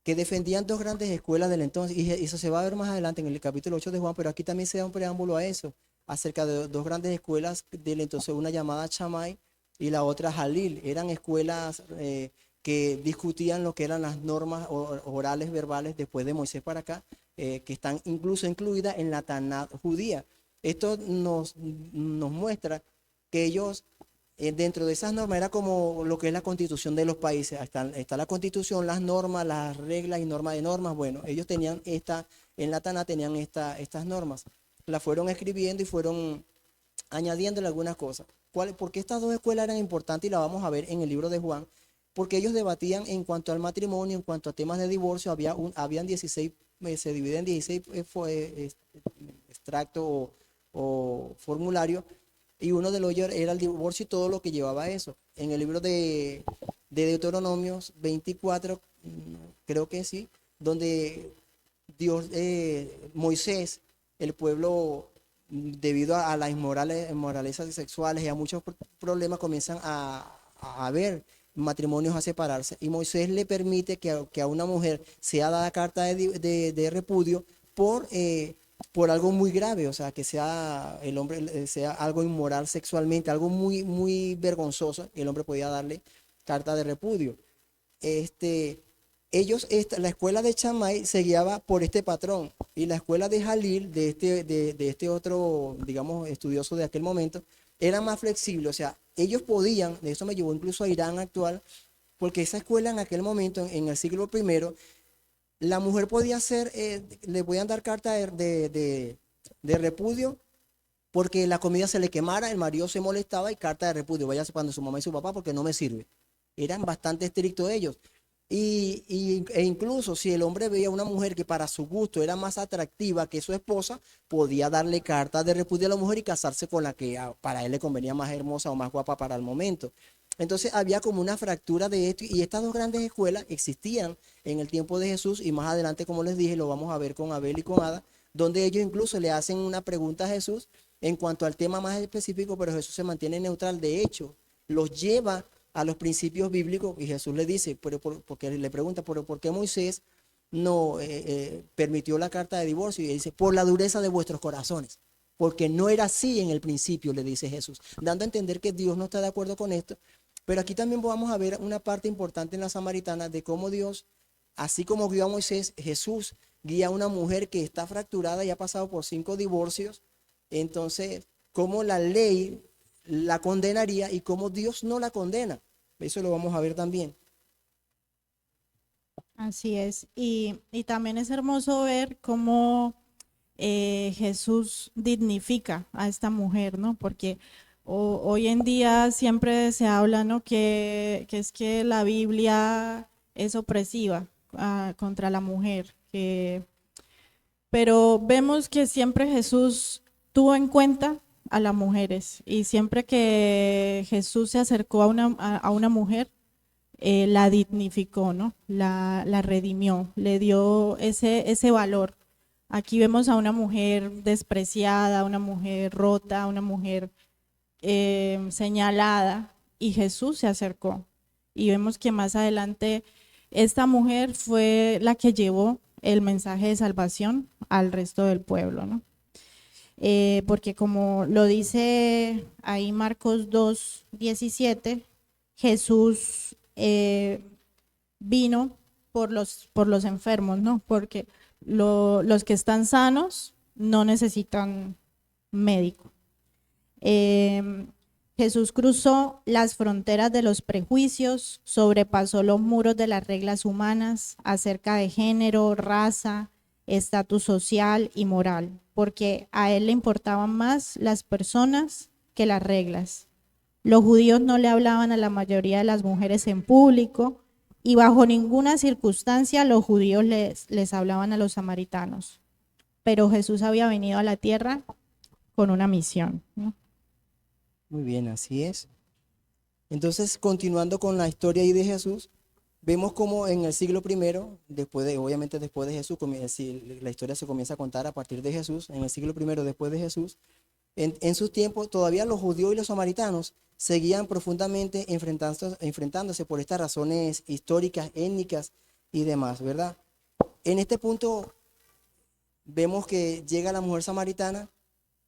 que defendían dos grandes escuelas del entonces, y eso se va a ver más adelante en el capítulo 8 de Juan, pero aquí también se da un preámbulo a eso, acerca de dos grandes escuelas del entonces, una llamada Shammai y la otra Jalil. Eran escuelas que discutían lo que eran las normas orales, verbales, después de Moisés para acá, que están incluso incluidas en la Tanat judía. Esto nos muestra que ellos, dentro de esas normas, era como lo que es la constitución de los países. Está la constitución, las normas, las reglas y normas de normas. Bueno, ellos tenían en la Tanat tenían estas normas. Las fueron escribiendo y fueron añadiéndole algunas cosas. ¿Por qué estas dos escuelas eran importantes? Y la vamos a ver en el libro de Juan. Porque ellos debatían en cuanto al matrimonio, en cuanto a temas de divorcio. Habían 16, se dividen en 16 extractos o formularios, y uno de los era el divorcio y todo lo que llevaba a eso. En el libro de Deuteronomios 24, creo que sí, donde Moisés, el pueblo, debido a las inmoralidades sexuales y a muchos problemas, comienzan a ver matrimonios a separarse, y Moisés le permite que a una mujer sea dada carta de repudio por algo muy grave, o sea, que sea el hombre sea algo inmoral sexualmente, algo muy, muy vergonzoso, el hombre podía darle carta de repudio. La escuela de Shammai se guiaba por este patrón, y la escuela de Jalil, de este otro, digamos, estudioso de aquel momento, era más flexible. O sea, ellos podían, de eso me llevó incluso a Irán actual, porque esa escuela en aquel momento, en el siglo I, la mujer podía le podían dar carta de repudio porque la comida se le quemara, el marido se molestaba, y carta de repudio, váyase cuando su mamá y su papá porque no me sirve. Eran bastante estrictos ellos. E incluso si el hombre veía a una mujer que para su gusto era más atractiva que su esposa, podía darle carta de repudio a la mujer y casarse con la que para él le convenía más hermosa o más guapa para el momento. Entonces había como una fractura de esto, y estas dos grandes escuelas existían en el tiempo de Jesús, y más adelante, como les dije, lo vamos a ver con Abel y con Ada, donde ellos incluso le hacen una pregunta a Jesús en cuanto al tema más específico, pero Jesús se mantiene neutral. De hecho, los lleva a los principios bíblicos, y Jesús le dice, porque le pregunta, ¿por qué Moisés no permitió la carta de divorcio? Y él dice, por la dureza de vuestros corazones, porque no era así en el principio, le dice Jesús, dando a entender que Dios no está de acuerdo con esto. Pero aquí también vamos a ver una parte importante en la samaritana de cómo Dios, así como guió a Moisés, Jesús guía a una mujer que está fracturada y ha pasado por 5 divorcios. Entonces, cómo la ley la condenaría y cómo Dios no la condena. Eso lo vamos a ver también. Así es. Y también es hermoso ver cómo Jesús dignifica a esta mujer, ¿no? Porque hoy en día siempre se habla, ¿no? Que es que la Biblia es opresiva contra la mujer. Pero vemos que siempre Jesús tuvo en cuenta a las mujeres y siempre que Jesús se acercó a una mujer, la dignificó, ¿no? La redimió, le dio ese valor. Aquí vemos a una mujer despreciada, una mujer rota, una mujer señalada, y Jesús se acercó. Y vemos que más adelante esta mujer fue la que llevó el mensaje de salvación al resto del pueblo, ¿no? Porque como lo dice ahí Marcos 2:17, Jesús vino por los enfermos, ¿no? Porque los que están sanos no necesitan médico. Jesús cruzó las fronteras de los prejuicios, sobrepasó los muros de las reglas humanas acerca de género, raza, estatus social y moral, porque a él le importaban más las personas que las reglas. Los judíos no le hablaban a la mayoría de las mujeres en público y bajo ninguna circunstancia los judíos les hablaban a los samaritanos. Pero Jesús había venido a la tierra con una misión, ¿no? Muy bien, así es. Entonces, continuando con la historia ahí de Jesús, vemos como en el siglo I, obviamente después de Jesús, la historia se comienza a contar a partir de Jesús, en el siglo I después de Jesús, en sus tiempos todavía los judíos y los samaritanos seguían profundamente enfrentándose por estas razones históricas, étnicas y demás, ¿verdad? En este punto vemos que llega la mujer samaritana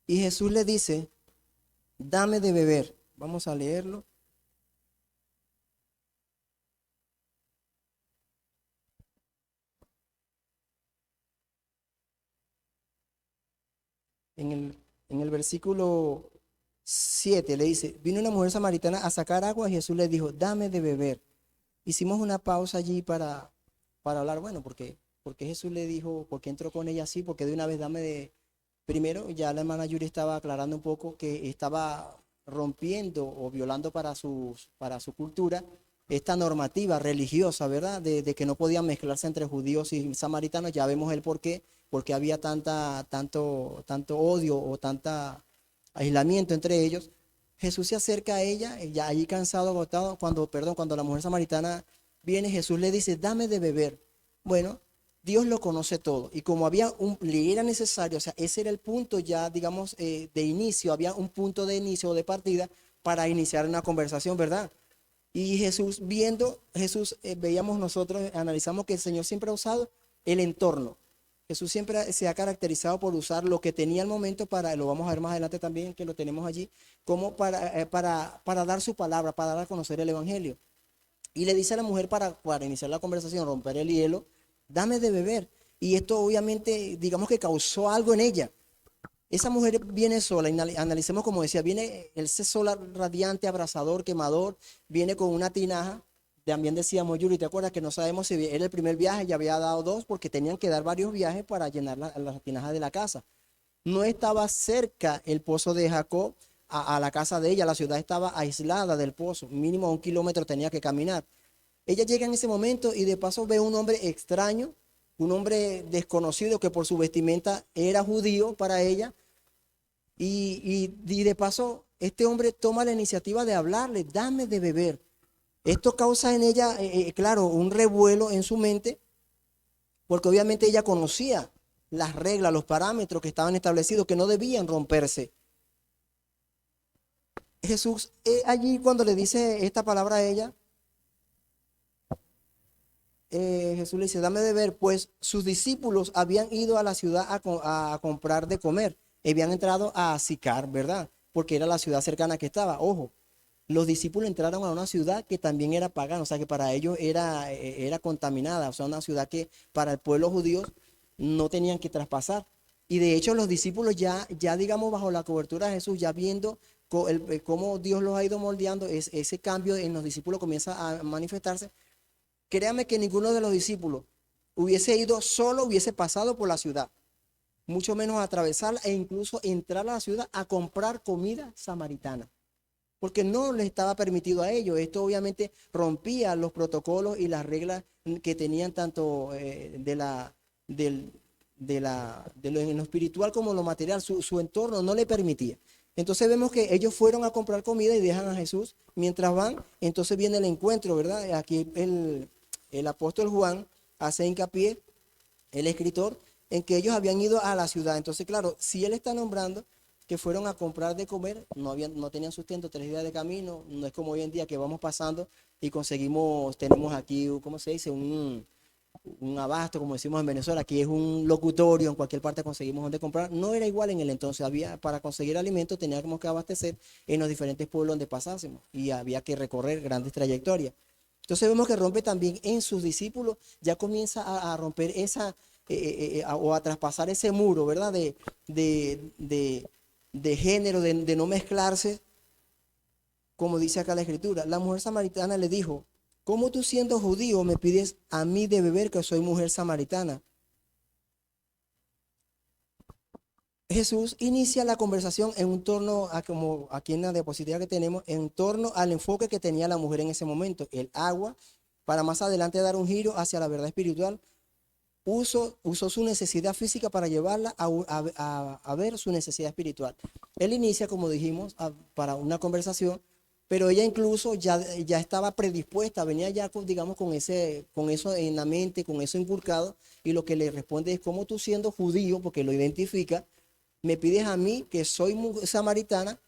y Jesús le dice, dame de beber. Vamos a leerlo. En el versículo 7 le dice, vino una mujer samaritana a sacar agua y Jesús le dijo, dame de beber. Hicimos una pausa allí para hablar, bueno, porque Jesús le dijo, porque entró con ella así, porque de una vez dame de... Primero, ya la hermana Yuri estaba aclarando un poco que estaba rompiendo o violando para su cultura esta normativa religiosa, ¿verdad? De que no podían mezclarse entre judíos y samaritanos. Ya vemos el por qué, porque había tanto odio o tanta aislamiento entre ellos. Jesús se acerca a ella, ya allí cansado, agotado, cuando la mujer samaritana viene, Jesús le dice, dame de beber. Bueno, Dios lo conoce todo. Y como le era necesario, o sea, ese era el punto ya, digamos, de inicio, había un punto de inicio o de partida para iniciar una conversación, ¿verdad? Y veíamos nosotros, analizamos que el Señor siempre ha usado el entorno. Jesús siempre se ha caracterizado por usar lo que tenía al momento lo vamos a ver más adelante también, que lo tenemos allí, como para dar su palabra, para dar a conocer el Evangelio. Y le dice a la mujer para iniciar la conversación, romper el hielo, dame de beber. Y esto obviamente, digamos que causó algo en ella. Esa mujer viene sola, analicemos como decía, viene ese sol radiante, abrasador, quemador, viene con una tinaja. También decíamos, Yuri, ¿te acuerdas que no sabemos si era el primer viaje? Ya había dado dos porque tenían que dar varios viajes para llenar las tinajas de la casa. No estaba cerca el pozo de Jacob a la casa de ella, la ciudad estaba aislada del pozo, mínimo 1 kilómetro tenía que caminar. Ella llega en ese momento y de paso ve un hombre extraño, un hombre desconocido que por su vestimenta era judío para ella. Y de paso, este hombre toma la iniciativa de hablarle, dame de beber. Esto causa en ella, claro, un revuelo en su mente, porque obviamente ella conocía las reglas, los parámetros que estaban establecidos, que no debían romperse. Jesús, allí cuando le dice esta palabra a ella, Jesús le dice, dame de beber, pues sus discípulos habían ido a la ciudad a comprar de comer. Habían entrado a Sicar, ¿verdad? Porque era la ciudad cercana que estaba. Ojo, los discípulos entraron a una ciudad que también era pagana, o sea que para ellos era contaminada, o sea, una ciudad que para el pueblo judío no tenían que traspasar. Y de hecho los discípulos ya digamos, bajo la cobertura de Jesús, ya viendo cómo Dios los ha ido moldeando, ese cambio en los discípulos comienza a manifestarse. Créame que ninguno de los discípulos hubiese ido solo, hubiese pasado por la ciudad, mucho menos atravesarla e incluso entrar a la ciudad a comprar comida samaritana, porque no les estaba permitido a ellos. Esto obviamente rompía los protocolos y las reglas que tenían tanto en lo espiritual como en lo material. Su entorno no le permitía. Entonces vemos que ellos fueron a comprar comida y dejan a Jesús. Mientras van, entonces viene el encuentro, ¿verdad? Aquí el apóstol Juan hace hincapié, el escritor, en que ellos habían ido a la ciudad. Entonces, claro, si él está nombrando que fueron a comprar de comer, no tenían sustento, 3 días de camino, no es como hoy en día que vamos pasando y tenemos aquí, ¿cómo se dice? Un abasto, como decimos en Venezuela, aquí es un locutorio, en cualquier parte conseguimos donde comprar. No era igual en el entonces, para conseguir alimentos teníamos que abastecer en los diferentes pueblos donde pasásemos y había que recorrer grandes trayectorias. Entonces vemos que rompe también en sus discípulos, ya comienza a romper o a traspasar ese muro, ¿verdad? De género, de no mezclarse, como dice acá la escritura. La mujer samaritana le dijo: ¿cómo tú siendo judío me pides a mí de beber que soy mujer samaritana? Jesús inicia la conversación en torno a, como aquí en la diapositiva que tenemos, en torno al enfoque que tenía la mujer en ese momento, el agua, para más adelante dar un giro hacia la verdad espiritual. Usó su necesidad física para llevarla a ver su necesidad espiritual. Él inicia, como dijimos, para una conversación, pero ella incluso ya estaba predispuesta, venía ya, digamos, con eso en la mente, con eso inculcado, y lo que le responde es: ¿cómo tú siendo judío, porque lo identifica, me pides a mí, que soy samaritana,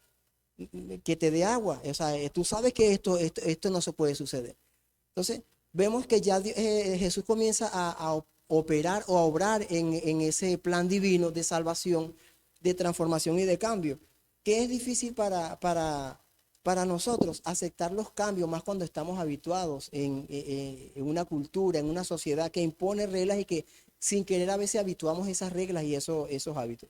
que te dé agua? O sea, tú sabes que esto no se puede suceder. Entonces, vemos que ya Jesús comienza a operar o a obrar en ese plan divino de salvación, de transformación y de cambio, que es difícil para nosotros aceptar los cambios, más cuando estamos habituados en una cultura, en una sociedad que impone reglas y que sin querer a veces habituamos esas reglas y esos hábitos.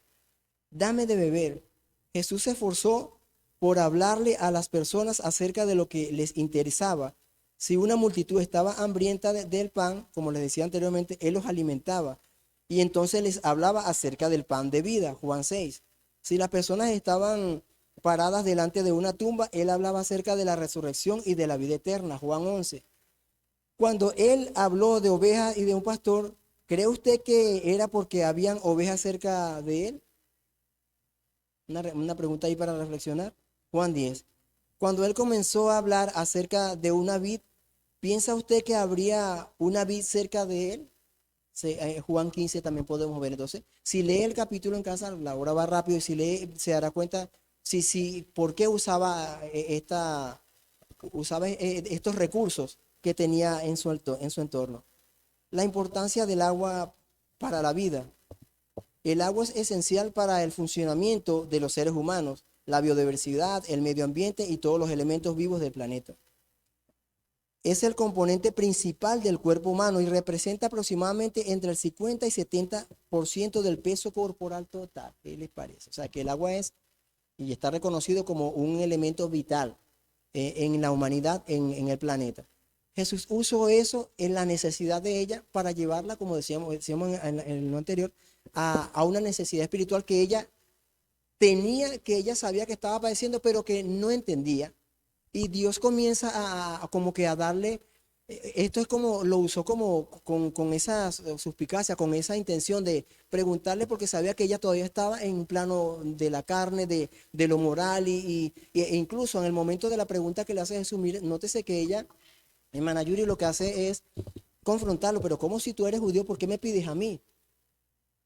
Dame de beber. Jesús se esforzó por hablarle a las personas acerca de lo que les interesaba. Si una multitud estaba hambrienta del pan, como les decía anteriormente, él los alimentaba. Y entonces les hablaba acerca del pan de vida, Juan 6. Si las personas estaban paradas delante de una tumba, él hablaba acerca de la resurrección y de la vida eterna, Juan 11. Cuando él habló de ovejas y de un pastor, ¿cree usted que era porque habían ovejas cerca de él? Una pregunta ahí para reflexionar. Juan 10. Cuando él comenzó a hablar acerca de una vid, ¿piensa usted que habría una vid cerca de él? Juan 15 también podemos ver. Entonces, si lee el capítulo en casa, la hora va rápido, y si lee, se dará cuenta por qué usaba estos recursos que tenía en su entorno. La importancia del agua para la vida. El agua es esencial para el funcionamiento de los seres humanos, la biodiversidad, el medio ambiente y todos los elementos vivos del planeta. Es el componente principal del cuerpo humano y representa aproximadamente entre el 50 y 70% del peso corporal total. ¿Qué les parece? O sea, que el agua es y está reconocido como un elemento vital en la humanidad, en el planeta. Jesús usó eso en la necesidad de ella para llevarla, como decíamos en lo anterior, a una necesidad espiritual que ella tenía, que ella sabía que estaba padeciendo, pero que no entendía. Y Dios comienza como que a darle, esto es como, lo usó como con esa suspicacia, con esa intención de preguntarle, porque sabía que ella todavía estaba en un plano de la carne, de lo moral, e incluso en el momento de la pregunta que le hace Jesús, mire, nótese que ella, hermana Yuri, lo que hace es confrontarlo: pero ¿cómo, si tú eres judío, por qué me pides a mí?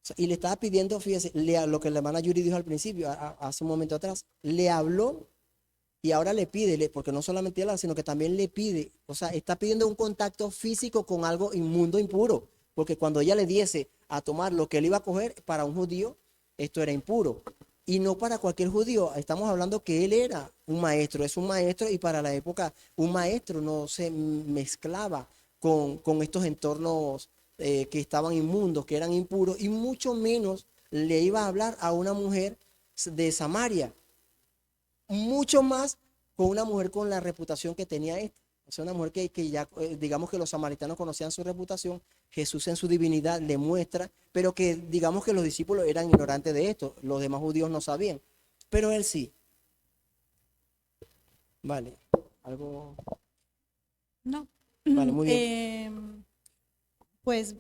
O sea, y le estaba pidiendo, fíjese, lo que la hermana Yuri dijo al principio, hace un momento atrás, le habló. Y ahora le pide, porque no solamente habla, sino que también le pide, o sea, está pidiendo un contacto físico con algo inmundo, impuro, porque cuando ella le diese a tomar lo que él iba a coger, para un judío, esto era impuro. Y no para cualquier judío, estamos hablando que él era un maestro, es un maestro, y para la época un maestro no se mezclaba con estos entornos que estaban inmundos, que eran impuros, y mucho menos le iba a hablar a una mujer de Samaria, mucho más con una mujer con la reputación que tenía esta. O sea, una mujer que ya, digamos que los samaritanos conocían su reputación, Jesús en su divinidad le muestra, pero que digamos que los discípulos eran ignorantes de esto, los demás judíos no sabían, pero él sí. Vale, algo. No. Vale, muy bien. Pues,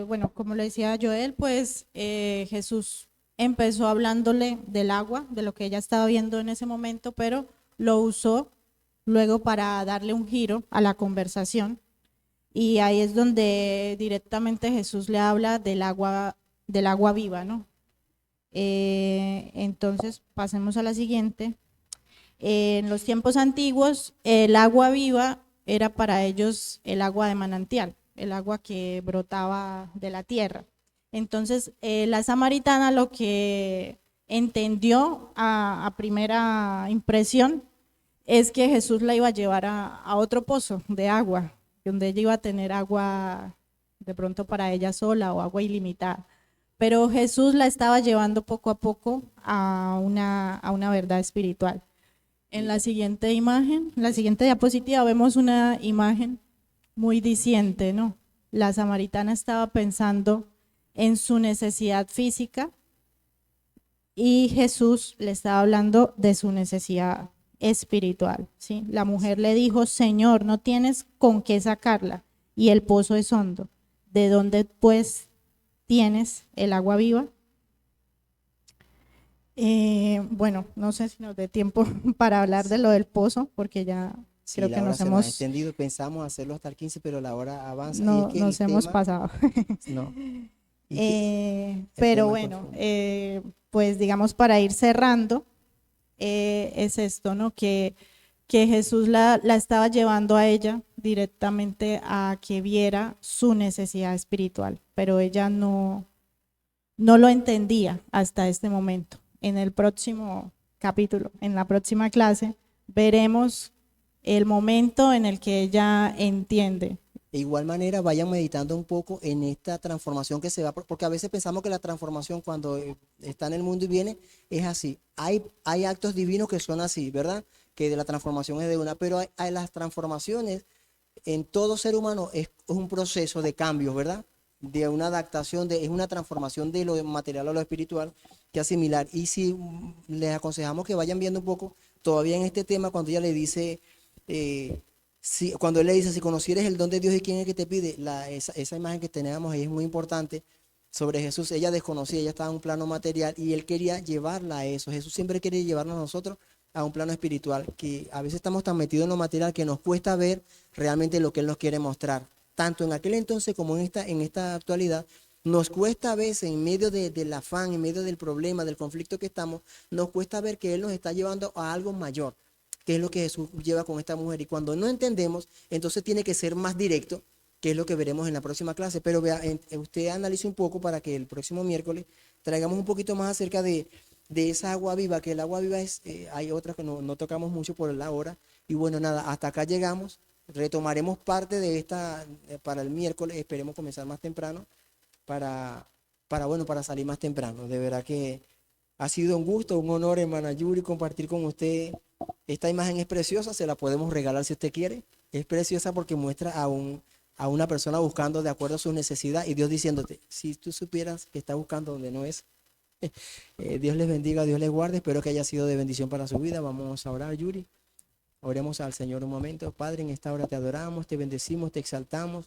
bueno, como le decía Joel, pues Jesús empezó hablándole del agua, de lo que ella estaba viendo en ese momento, pero lo usó luego para darle un giro a la conversación. Y ahí es donde directamente Jesús le habla del agua viva, ¿no? Entonces, pasemos a la siguiente. En los tiempos antiguos, el agua viva era para ellos el agua de manantial, el agua que brotaba de la tierra. Entonces, la samaritana lo que entendió a primera impresión es que Jesús la iba a llevar a otro pozo de agua, donde ella iba a tener agua de pronto para ella sola o agua ilimitada. Pero Jesús la estaba llevando poco a poco a una verdad espiritual. En la siguiente imagen, la siguiente diapositiva, vemos una imagen muy diciente, ¿no? La samaritana estaba pensando en su necesidad física y Jesús le estaba hablando de su necesidad espiritual, ¿sí? La mujer le dijo: Señor, no tienes con qué sacarla y el pozo es hondo. ¿De dónde pues tienes el agua viva? Bueno, no sé si nos dé tiempo para hablar de lo del pozo, porque ya Sí, creo la que hora nos se nos ha hemos, extendido, pensamos hacerlo hasta el 15, pero la hora avanza y es no, que nos el hemos tema, pasado. no, y que el Pero tema es bueno, profundo. pues digamos para ir cerrando, es esto, ¿no? Que Jesús la estaba llevando a ella directamente a que viera su necesidad espiritual, pero ella no lo entendía hasta este momento. En el próximo capítulo, en la próxima clase, veremos el momento en el que ella entiende. De igual manera, vayan meditando un poco en esta transformación que se va, porque a veces pensamos que la transformación cuando está en el mundo y viene es así. Hay actos divinos que son así, ¿verdad? Que de la transformación es de una, pero hay las transformaciones en todo ser humano es un proceso de cambios, ¿verdad? De una adaptación, es una transformación de lo material a lo espiritual que asimilar. Y si les aconsejamos que vayan viendo un poco, todavía en este tema, cuando ella le dice, cuando él le dice, si conocieres el don de Dios y quién es el que te pide, esa imagen que teníamos ahí es muy importante sobre Jesús. Ella desconocía, ella estaba en un plano material y él quería llevarla a eso. Jesús siempre quiere llevarnos a nosotros a un plano espiritual, que a veces estamos tan metidos en lo material que nos cuesta ver realmente lo que Él nos quiere mostrar. Tanto en aquel entonces como en esta actualidad, nos cuesta a veces, en medio del afán, en medio del problema, del conflicto que estamos, nos cuesta ver que Él nos está llevando a algo mayor, que es lo que Jesús lleva con esta mujer. Y cuando no entendemos, entonces tiene que ser más directo, que es lo que veremos en la próxima clase. Pero vea, usted analice un poco para que el próximo miércoles traigamos un poquito más acerca de esa agua viva, que el agua viva es, hay otras que no tocamos mucho por la hora. Y bueno, nada, hasta acá llegamos. Retomaremos parte de esta para el miércoles, esperemos comenzar más temprano para salir más temprano. De verdad que ha sido un gusto, un honor, hermana Yuri, compartir con usted. Esta imagen es preciosa, se la podemos regalar si usted quiere. Es preciosa porque muestra a una persona buscando de acuerdo a su necesidad y Dios diciéndote, si tú supieras que está buscando donde no es. Dios les bendiga, Dios les guarde. Espero que haya sido de bendición para su vida. Vamos a orar, Yuri. Oremos al Señor un momento. Padre, en esta hora te adoramos, te bendecimos, te exaltamos.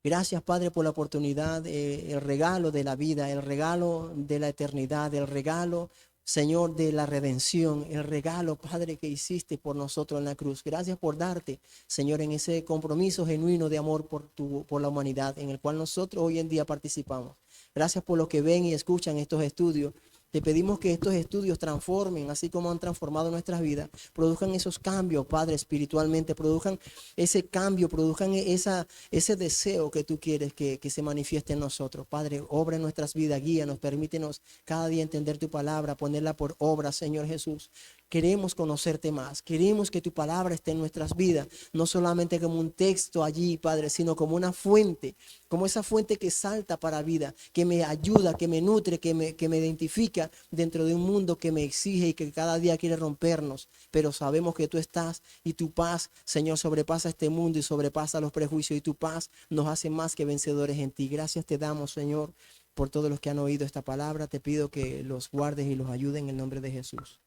Gracias, Padre, por la oportunidad, el regalo de la vida, el regalo de la eternidad, el regalo, Señor, de la redención, el regalo, Padre, que hiciste por nosotros en la cruz. Gracias por darte, Señor, en ese compromiso genuino de amor por la humanidad, en el cual nosotros hoy en día participamos. Gracias por lo que ven y escuchan estos estudios. Te pedimos que estos estudios transformen, así como han transformado nuestras vidas, produzcan esos cambios, Padre, espiritualmente, produzcan ese cambio, produzcan ese deseo que tú quieres que se manifieste en nosotros. Padre, obra en nuestras vidas, guíanos, permítenos cada día entender tu palabra, ponerla por obra, Señor Jesús. Queremos conocerte más, queremos que tu palabra esté en nuestras vidas, no solamente como un texto allí, Padre, sino como una fuente, como esa fuente que salta para vida, que me ayuda, que me nutre, que me identifica dentro de un mundo que me exige y que cada día quiere rompernos. Pero sabemos que tú estás y tu paz, Señor, sobrepasa este mundo y sobrepasa los prejuicios, y tu paz nos hace más que vencedores en ti. Gracias te damos, Señor, por todos los que han oído esta palabra. Te pido que los guardes y los ayudes en el nombre de Jesús.